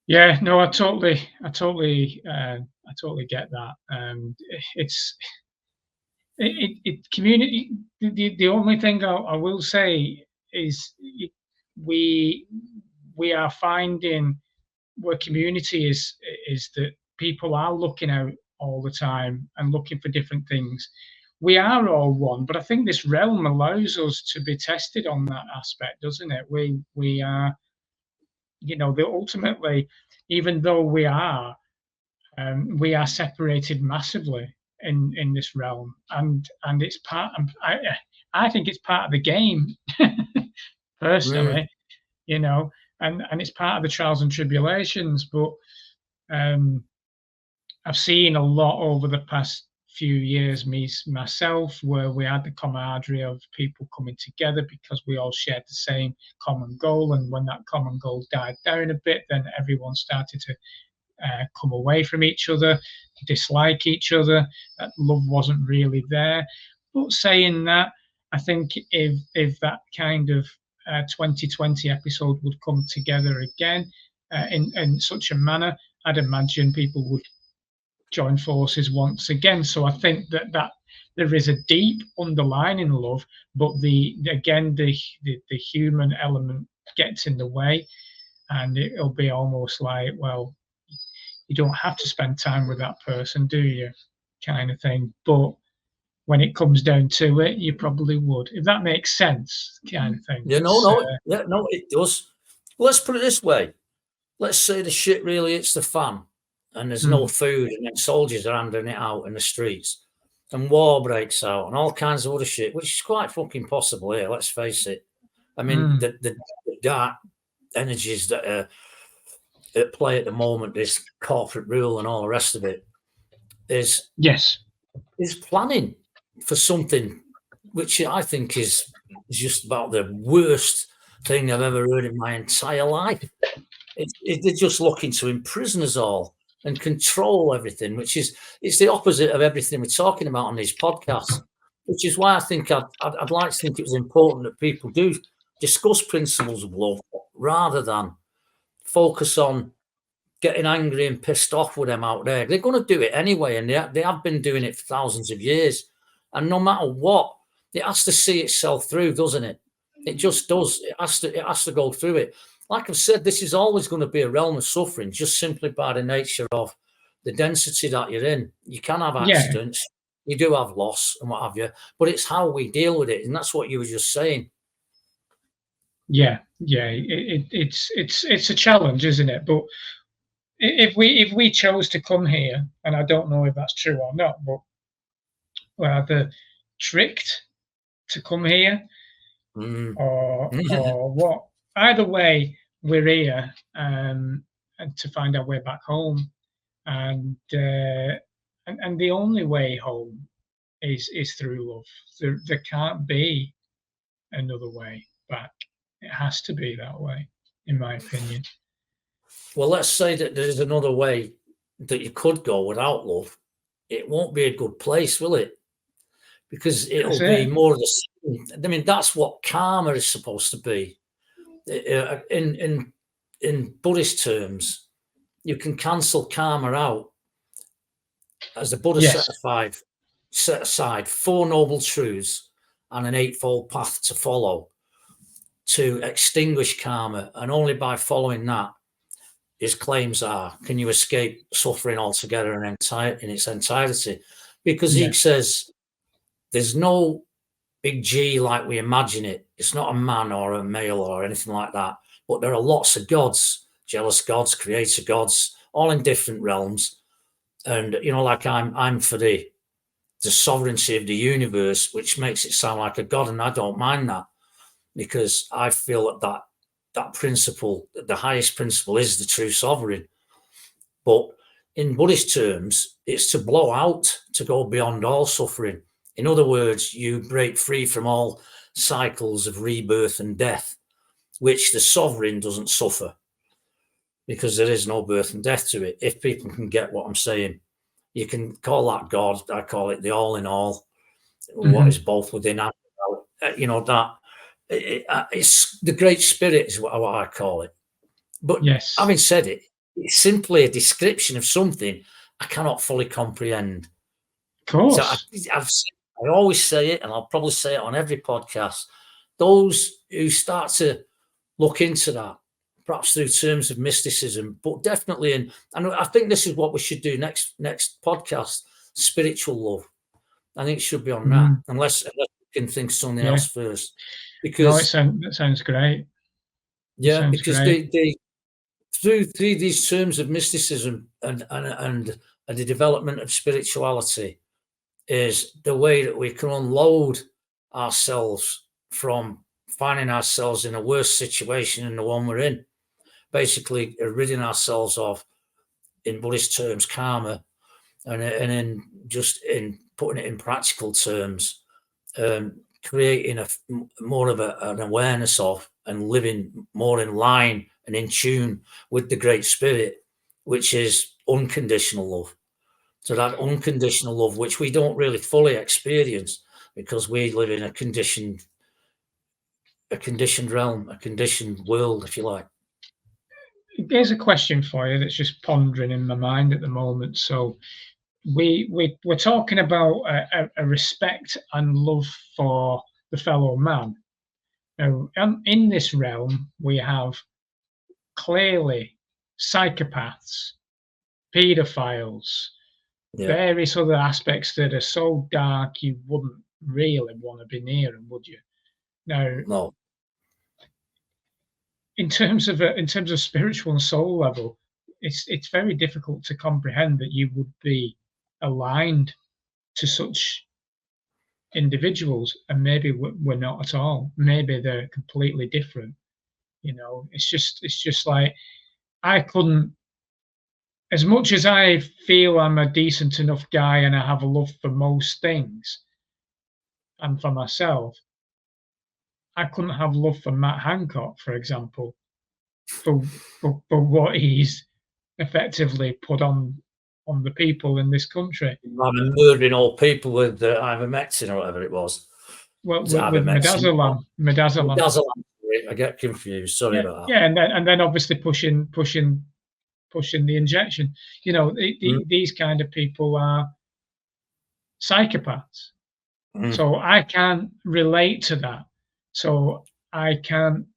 Yeah, no, I totally get that. Community. The only thing I will say is we are finding where community is that people are looking out all the time and looking for different things. We are all one, but I think this realm allows us to be tested on that aspect, doesn't it? We are, ultimately, even though we are separated massively in this realm, and it's part. I think it's part of the game, personally, and it's part of the trials and tribulations. But I've seen a lot over the past few years, myself, where we had the camaraderie of people coming together because we all shared the same common goal. And when that common goal died down a bit, then everyone started to come away from each other, dislike each other. That love wasn't really there. But saying that, I think if that kind of 2020 episode would come together again in such a manner, I'd imagine people would join forces once again. So I think that there is a deep underlying love, but the human element gets in the way, and it'll be almost like, well, you don't have to spend time with that person, do you? kind of thing. But when it comes down to it, you probably would, if that makes sense, kind of thing. Yeah, no, it does. Let's put it this way. Let's say the shit really hits the fan and there's no food, and then soldiers are handing it out in the streets and war breaks out and all kinds of other shit, which is quite fucking possible here, let's face it. I mean, the dark energies that are at play at the moment, this corporate rule and all the rest of it, is planning for something which I think is just about the worst thing I've ever heard in my entire life. They're just looking to imprison us all and control everything, which is it's the opposite of everything we're talking about on these podcasts, which is why I think I'd like to think it was important that people do discuss principles of love rather than focus on getting angry and pissed off with them out there. They're going to do it anyway, and they have been doing it for thousands of years. And no matter what, it has to see itself through, doesn't it? It just does. It has to go through it. Like I've said, this is always going to be a realm of suffering, just simply by the nature of the density that you're in. You can have accidents, you do have loss and what have you, but it's how we deal with it, and that's what you were just saying. Yeah, it's a challenge, isn't it? But if we chose to come here, and I don't know if that's true or not, but we're either tricked to come here or what. Either way, we're here and to find our way back home, and the only way home is through love. There can't be another way back. It has to be that way, in my opinion. Well, let's say that there's another way that you could go without love. It won't be a good place, will it? Because it'll be more of the same. I mean, that's what karma is supposed to be. In Buddhist terms, you can cancel karma out, as the Buddha set aside 4 noble truths and an 8-fold path to follow to extinguish karma, and only by following that, his claims are, can you escape suffering altogether in its entirety? Because he says there's no big G like we imagine it. It's not a man or a male or anything like that. But there are lots of gods, jealous gods, creator gods, all in different realms. And, you know, like I'm for the sovereignty of the universe, which makes it sound like a god. And I don't mind that, because I feel that principle, the highest principle, is the true sovereign. But in Buddhist terms, it's to blow out, to go beyond all suffering. In other words, you break free from all cycles of rebirth and death, which the sovereign doesn't suffer, because there is no birth and death to it. If people can get what I'm saying, you can call that God. I call it the all in all, what is both within and without. You know, that it's the great spirit is what I call it. But having said it, it's simply a description of something I cannot fully comprehend. Of course. So I always say it, and I'll probably say it on every podcast. Those who start to look into that, perhaps through terms of mysticism, but definitely and I think this is what we should do next podcast, spiritual love. I think it should be on that, unless we can think something else first. Because that sounds great. Yeah, because they through these terms of mysticism and the development of spirituality is the way that we can unload ourselves from finding ourselves in a worse situation than the one we're in. Basically, ridding ourselves of, in Buddhist terms, karma, and in putting it in practical terms, creating more of an awareness of and living more in line and in tune with the Great Spirit, which is unconditional love. So that unconditional love, which we don't really fully experience because we live in a conditioned realm, a conditioned world, if you like. Here's a question for you that's just pondering in my mind at the moment. So we're talking about a respect and love for the fellow man. Now, in this realm, we have clearly psychopaths, paedophiles, various other aspects that are so dark you wouldn't really want to be near them, would you? Now, no. In terms of spiritual and soul level, it's very difficult to comprehend that you would be aligned to such individuals, and maybe we're not at all. Maybe they're completely different. You know, it's just like I couldn't. As much as I feel I'm a decent enough guy and I have a love for most things and for myself, I couldn't have love for Matt Hancock, for example, for what he's effectively put on the people in this country. I'm murdering all people with ivermectin or whatever it was. Well, with midazolam. I get confused. Sorry about that. Yeah, and then obviously pushing the injection. You know, these kind of people are psychopaths. So I can't relate to that. So I can't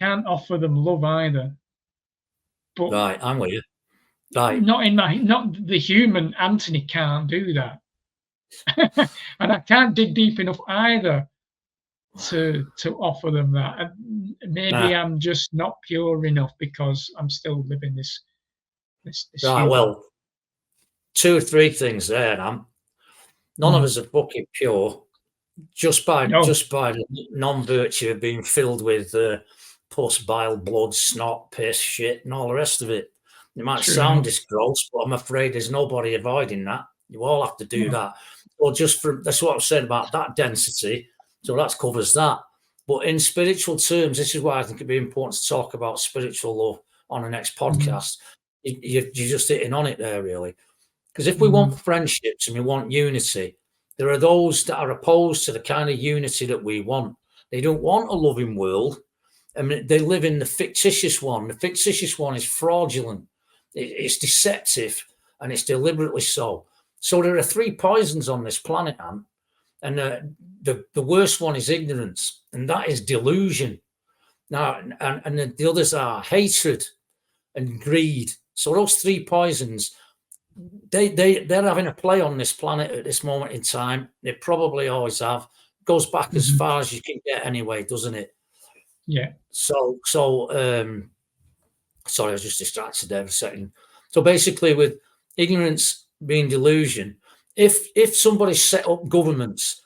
offer them love either. But right, I'm with you. Right. Not the human Anthony can't do that. And I can't dig deep enough either to offer them that. And maybe I'm just not pure enough because I'm still living this right, human. Well, 2 or 3 things there, none of us are fucking pure just by the non-virtue of being filled with pus, bile, blood, snot, piss, shit, and all the rest of it. It might sound gross, but I'm afraid there's nobody avoiding that. You all have to do that. Well, that's what I've said about that density. So that covers that. But in spiritual terms, this is why I think it'd be important to talk about spiritual love on the next podcast. You're just hitting on it there, really. Because if we want friendships and we want unity, there are those that are opposed to the kind of unity that we want. They don't want a loving world. I mean, they live in the fictitious one. The fictitious one is fraudulent. It's deceptive, and it's deliberately so. So there are 3 poisons on this planet, Ant, and the worst one is ignorance, and that is delusion. Now, and the others are hatred and greed. So those 3 poisons, they're having a play on this planet at this moment in time. They probably always have. Goes back as far as you can get anyway, doesn't it? Yeah. So sorry, I was just distracted there for a second. So basically, with ignorance being delusion, if somebody set up governments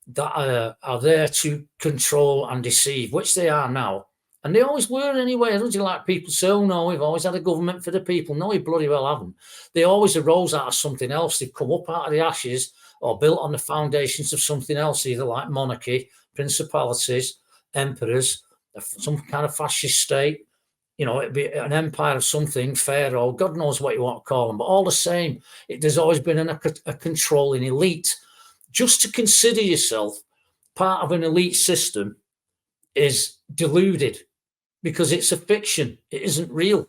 that are there to control and deceive, which they are now, and they always were anyway. I don't like people say, oh no, we've always had a government for the people. No, we bloody well haven't. They always arose out of something else. They've come up out of the ashes or built on the foundations of something else, either like monarchy, principalities, emperors, some kind of fascist state. You know, it'd be an empire of something, pharaoh, God knows what you want to call them. But all the same, there's always been a controlling elite. Just to consider yourself part of an elite system is deluded, because it's a fiction. It isn't real.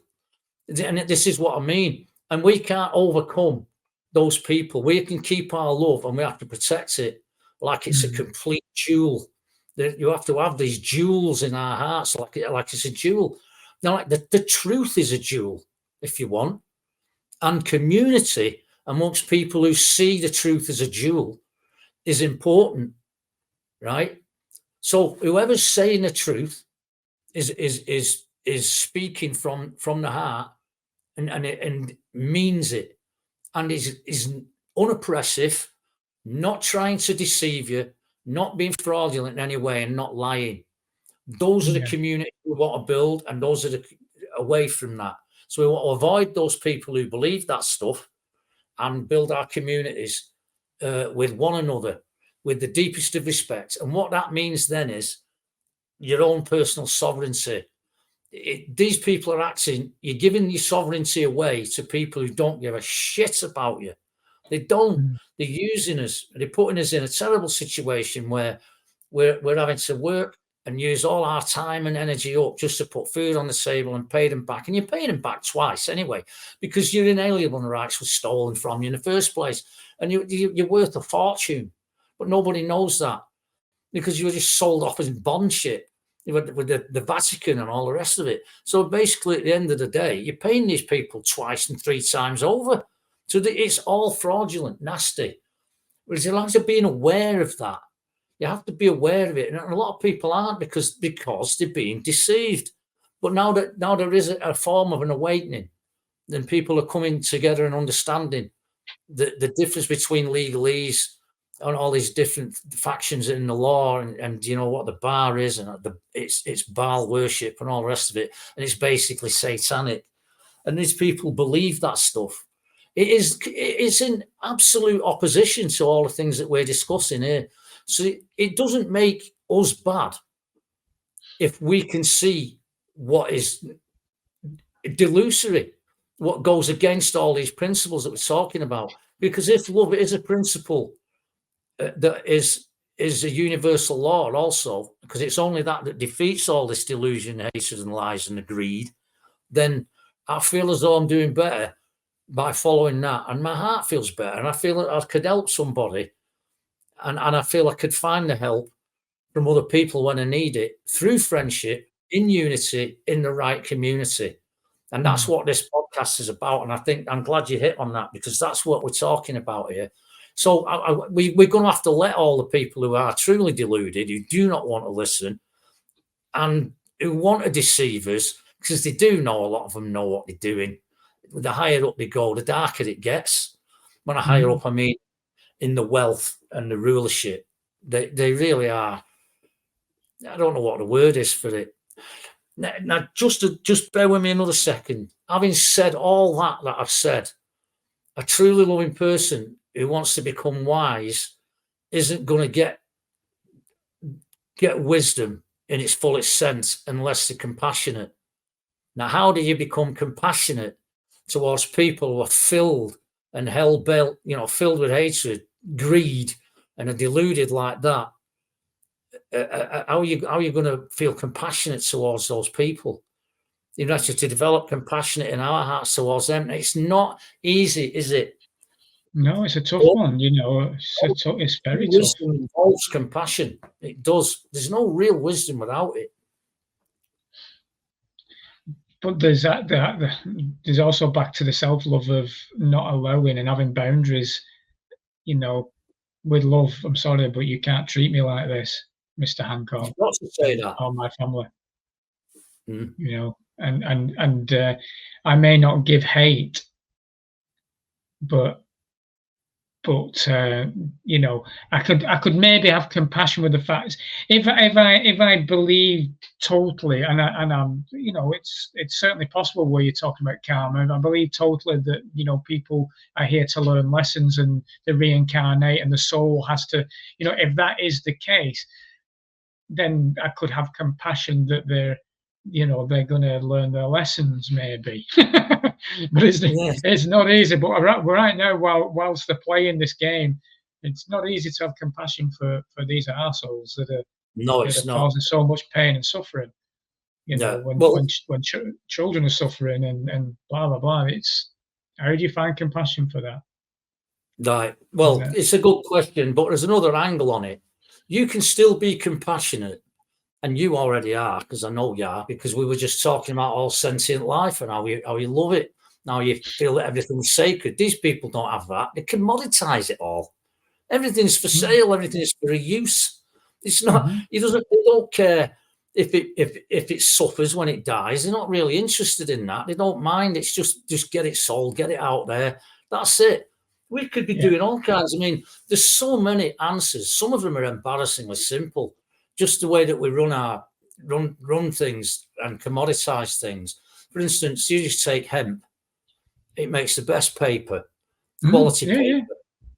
And this is what I mean. And we can't overcome those people. We can keep our love and we have to protect it like it's a complete jewel. You have to have these jewels in our hearts like it's a jewel. Now, like the truth is a jewel, if you want. And community amongst people who see the truth as a jewel is important, right? So whoever's saying the truth is speaking from the heart and means it, and is unoppressive, not trying to deceive you, not being fraudulent in any way, and not lying. Those are the communities we want to build, and those are away from that. So we want to avoid those people who believe that stuff and build our communities with one another, with the deepest of respect. And what that means then is your own personal sovereignty. These people are acting, you're giving your sovereignty away to people who don't give a shit about you. They don't. They're using us. They're putting us in a terrible situation where we're having to work and use all our time and energy up just to put food on the table and pay them back. And you're paying them back twice anyway, because your inalienable rights were stolen from you in the first place. And you're worth a fortune. But nobody knows that, because you were just sold off as bond shit with the Vatican and all the rest of it. So basically, at the end of the day, you're paying these people twice and 3 times over. So it's all fraudulent, nasty. Whereas you have to be aware of that. You have to be aware of it. And a lot of people aren't because they're being deceived. But now there is a form of an awakening, then people are coming together and understanding the difference between legalese and all these different factions in the law, and you know what the bar is, and it's Baal worship and all the rest of it, and it's basically satanic. And these people believe that stuff. It's in absolute opposition to all the things that we're discussing here. So it doesn't make us bad if we can see what is delusory, what goes against all these principles that we're talking about. Because if love is a principle that is a universal law also, because it's only that defeats all this delusion, hatred and lies and the greed, then I feel as though I'm doing better by following that, and my heart feels better, and I feel that I could help somebody, and I feel I could find the help from other people when I need it through friendship, in unity, in the right community. And that's what this podcast is about. And I think I'm glad you hit on that, because that's what we're talking about here. So we're going to have to let all the people who are truly deluded, who do not want to listen, and who want to deceive us, because they do know, a lot of them know what they're doing. The higher up they go, the darker it gets. When I higher up, I mean in the wealth and the rulership. They really are. I don't know what the word is for it. Now, just bear with me another second. Having said all that I've said, a truly loving person who wants to become wise isn't going to get wisdom in its fullest sense unless they're compassionate. Now, how do you become compassionate towards people who are filled and hell-bent, filled with hatred, greed, and are deluded like that? How are you going to feel compassionate towards those people? You have to develop compassion in our hearts towards them. It's not easy, is it? No, it's a tough one. It's very tough. Wisdom involves compassion. It does. There's no real wisdom without it. But there's there's also back to the self-love of not allowing and having boundaries. With love, I'm sorry, but you can't treat me like this, Mr. Hancock. You've got to say that. Or my family. And I may not give hate, but I could maybe have compassion with the facts if I believe totally, and I'm it's certainly possible where you're talking about karma. I believe totally that people are here to learn lessons and they reincarnate, and the soul has to, if that is the case, then I could have compassion that they're going to learn their lessons, maybe. But it's not easy. But right now, whilst they're playing this game, it's not easy to have compassion for these arseholes that are causing so much pain and suffering. When children are suffering and blah blah blah. How do you find compassion for that? Right. Well, it's a good question, but there's another angle on it. You can still be compassionate. And you already are, because I know you are, because we were just talking about all sentient life and how you love it. Now you feel that everything's sacred. These people don't have that. They commoditize it all. Everything's for sale. Everything's for use. It's not. They don't care if it suffers when it dies. They're not really interested in that. They don't mind. It's just get it sold, get it out there. That's it. We could be doing all kinds. I mean, there's so many answers. Some of them are embarrassingly simple. Just the way that we run things and commoditize things. For instance, you just take hemp; it makes the best paper, quality paper.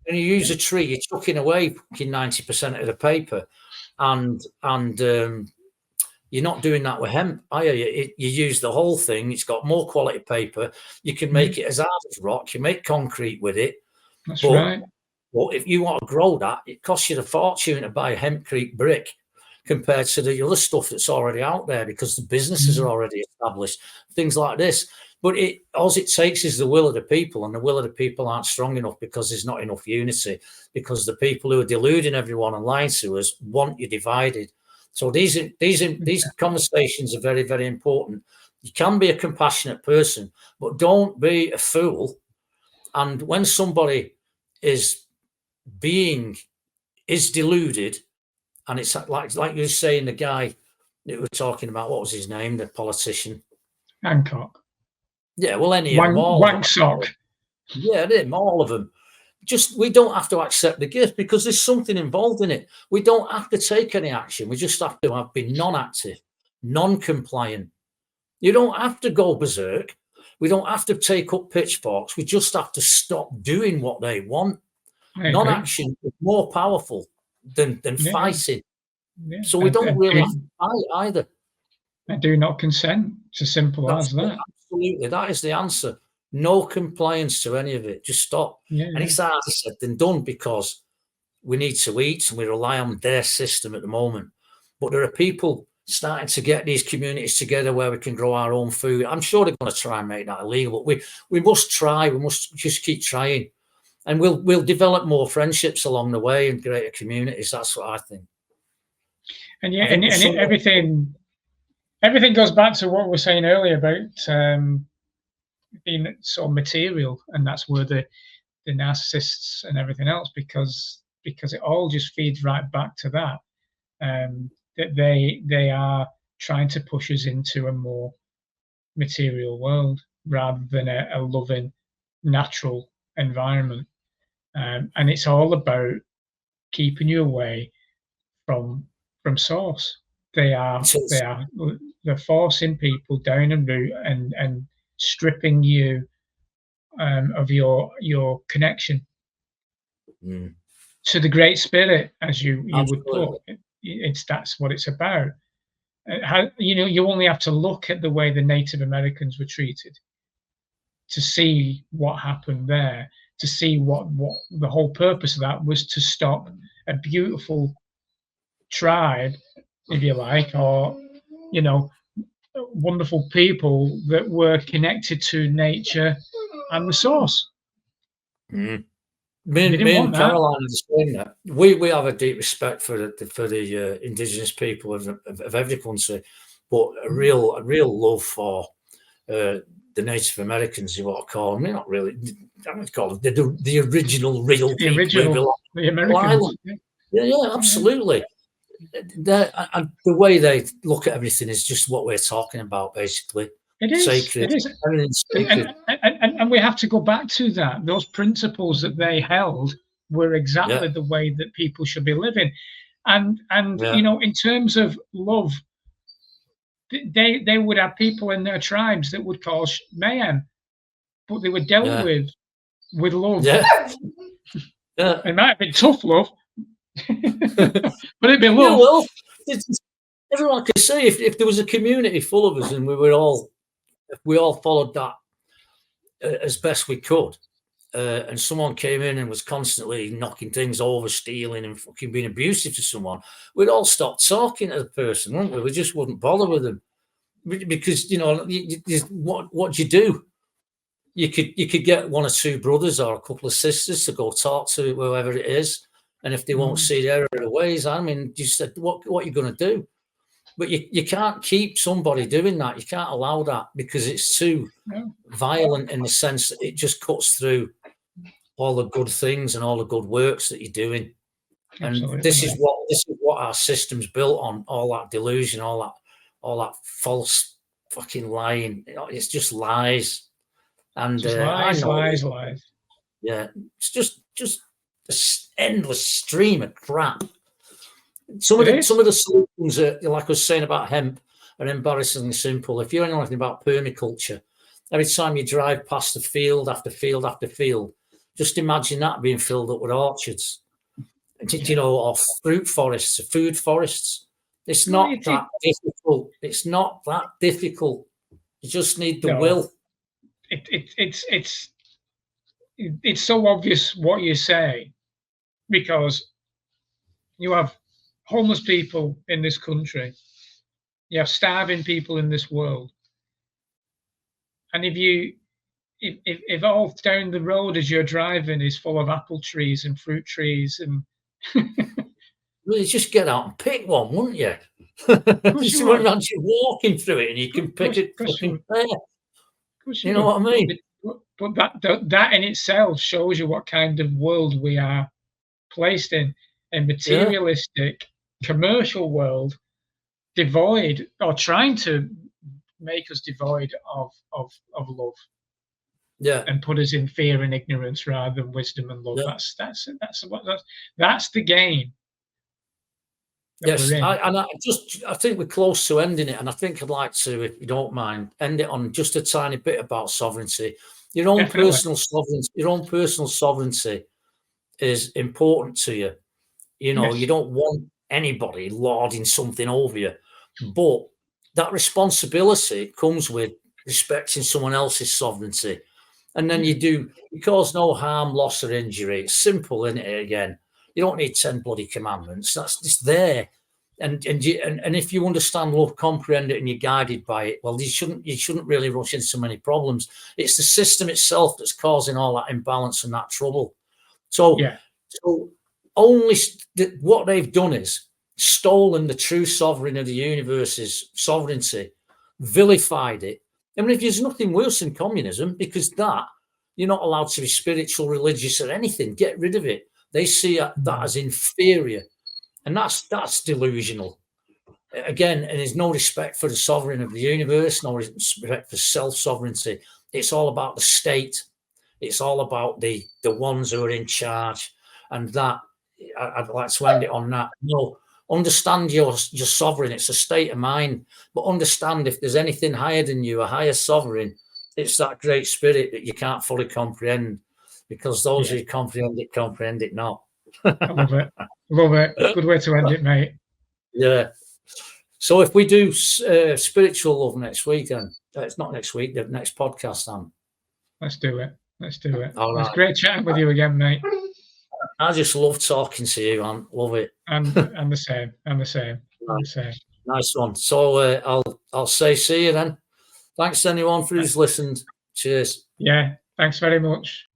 And you use a tree, you're chucking away 90% of the paper, and you're not doing that with hemp, are you? You use the whole thing. It's got more quality paper. You can make it as hard as rock. You make concrete with it. That's right. Well, if you want to grow that, it costs you a fortune to buy a hempcrete brick, compared to the other stuff that's already out there, because the businesses are already established, things like this. But all it takes is the will of the people, and the will of the people aren't strong enough because there's not enough unity, because the people who are deluding everyone and lying to us want you divided. So these conversations are very, very important. You can be a compassionate person, but don't be a fool And when somebody is deluded, and it's like you're saying, the guy that we were talking about, what was his name, the politician? Hancock. Yeah, well, any of them, all Wank sock. Yeah, them, all of them. Just, we don't have to accept the gift because there's something involved in it. We don't have to take any action. We just have to be non-active, non-compliant. You don't have to go berserk. We don't have to take up pitchforks. We just have to stop doing what they want. Non-action is more powerful than fighting. Yeah. So we don't really have to fight either. I do not consent. It's as simple as that. Absolutely. That is the answer. No compliance to any of it. Just stop. And it's harder said than done because we need to eat and we rely on their system at the moment. But there are people starting to get these communities together where we can grow our own food. I'm sure they're going to try and make that illegal, but we must try. We must just keep trying. And we'll develop more friendships along the way and greater communities. That's what I think. And yeah, and everything goes back to what we were saying earlier about being sort of material, and that's where the narcissists and everything else, because it all just feeds right back to that. That they are trying to push us into a more material world rather than a loving, natural environment. And it's all about keeping you away from source. They're forcing people down a route and stripping you of your connection to the Great Spirit, as you would put. That's what it's about. You only have to look at the way the Native Americans were treated to see what happened there, to see what the whole purpose of that was, to stop a beautiful tribe, if you like, or wonderful people that were connected to nature and the source. Me and Caroline understand that. We have a deep respect for the indigenous people of every country, but a real love for the Native Americans, you want to call them. They're not really. I would call them the original real people. The Americans. Yeah, absolutely. And the way they look at everything is just what we're talking about, basically. It is sacred. It is. Everything's sacred. And we have to go back to that. Those principles that they held were exactly the way that people should be living. And in terms of love, they would have people in their tribes that would cause mayhem, but they were dealt with love. Yeah. It might have been tough love, but it'd be love. Yeah, well, everyone can say if there was a community full of us and we all followed that as best we could, and someone came in and was constantly knocking things over, stealing and fucking being abusive to someone, we'd all stop talking to the person, wouldn't we? We just wouldn't bother with them because what do you do? You could get one or two brothers or a couple of sisters to go talk to whoever it is, and if they won't see their ways, I mean, you said what are you going to do? But you can't keep somebody doing that. You can't allow that because it's too violent in the sense that it just cuts through all the good things and all the good works that you're doing. Absolutely. And this is what our system's built on, all that delusion, all that false fucking lying. It's just lies. And lies. Yeah, it's just this endless stream of crap. Some of the solutions, like I was saying about hemp, are embarrassingly simple. If you know anything about permaculture, every time you drive past a field after field after field, just imagine that being filled up with orchards, or fruit forests, or food forests. It's not that difficult. It's not that difficult. You just need the will. It's so obvious what you say, because you have homeless people in this country, you have starving people in this world, and if all down the road as you're driving is full of apple trees and fruit trees and well, you just get out and pick one, wouldn't you? You imagine walking through it and you can pick it fucking fair. You know what I mean? But that in itself shows you what kind of world we are placed in. A materialistic, commercial world, devoid, or trying to make us devoid of love. Yeah. And put us in fear and ignorance rather than wisdom and love. Yeah. That's the game. Yes, I think we're close to ending it, and I think I'd like to, if you don't mind, end it on just a tiny bit about sovereignty. Your own personal sovereignty is important to you. You know, you don't want anybody lording something over you, but that responsibility comes with respecting someone else's sovereignty. And then you cause no harm, loss, or injury. It's simple, isn't it? Again, you don't need 10 bloody commandments. That's just there. And if you understand love, comprehend it, and you're guided by it, well, you shouldn't really rush into so many problems. It's the system itself that's causing all that imbalance and that trouble. So only what they've done is stolen the true sovereign of the universe's sovereignty, vilified it. I mean, if there's nothing worse than communism, because that you're not allowed to be spiritual, religious, or anything. Get rid of it. They see that as inferior. And that's delusional. Again, and there's no respect for the sovereign of the universe, no respect for self-sovereignty. It's all about the state. It's all about the ones who are in charge. And that, I'd like to end it on that. No, understand your sovereign. It's a state of mind. But understand if there's anything higher than you, a higher sovereign, it's that great spirit that you can't fully comprehend. Because those who comprehend it not. I love it. Love it. Good way to end it, mate. Yeah. So if we do spiritual love next week, then it's not next week, the next podcast, then. Let's do it. All right. It's great chatting with you again, mate. I just love talking to you, man. Love it. And the same. Nice one. So I'll say see you then. Thanks to anyone who's listened. Cheers. Yeah. Thanks very much.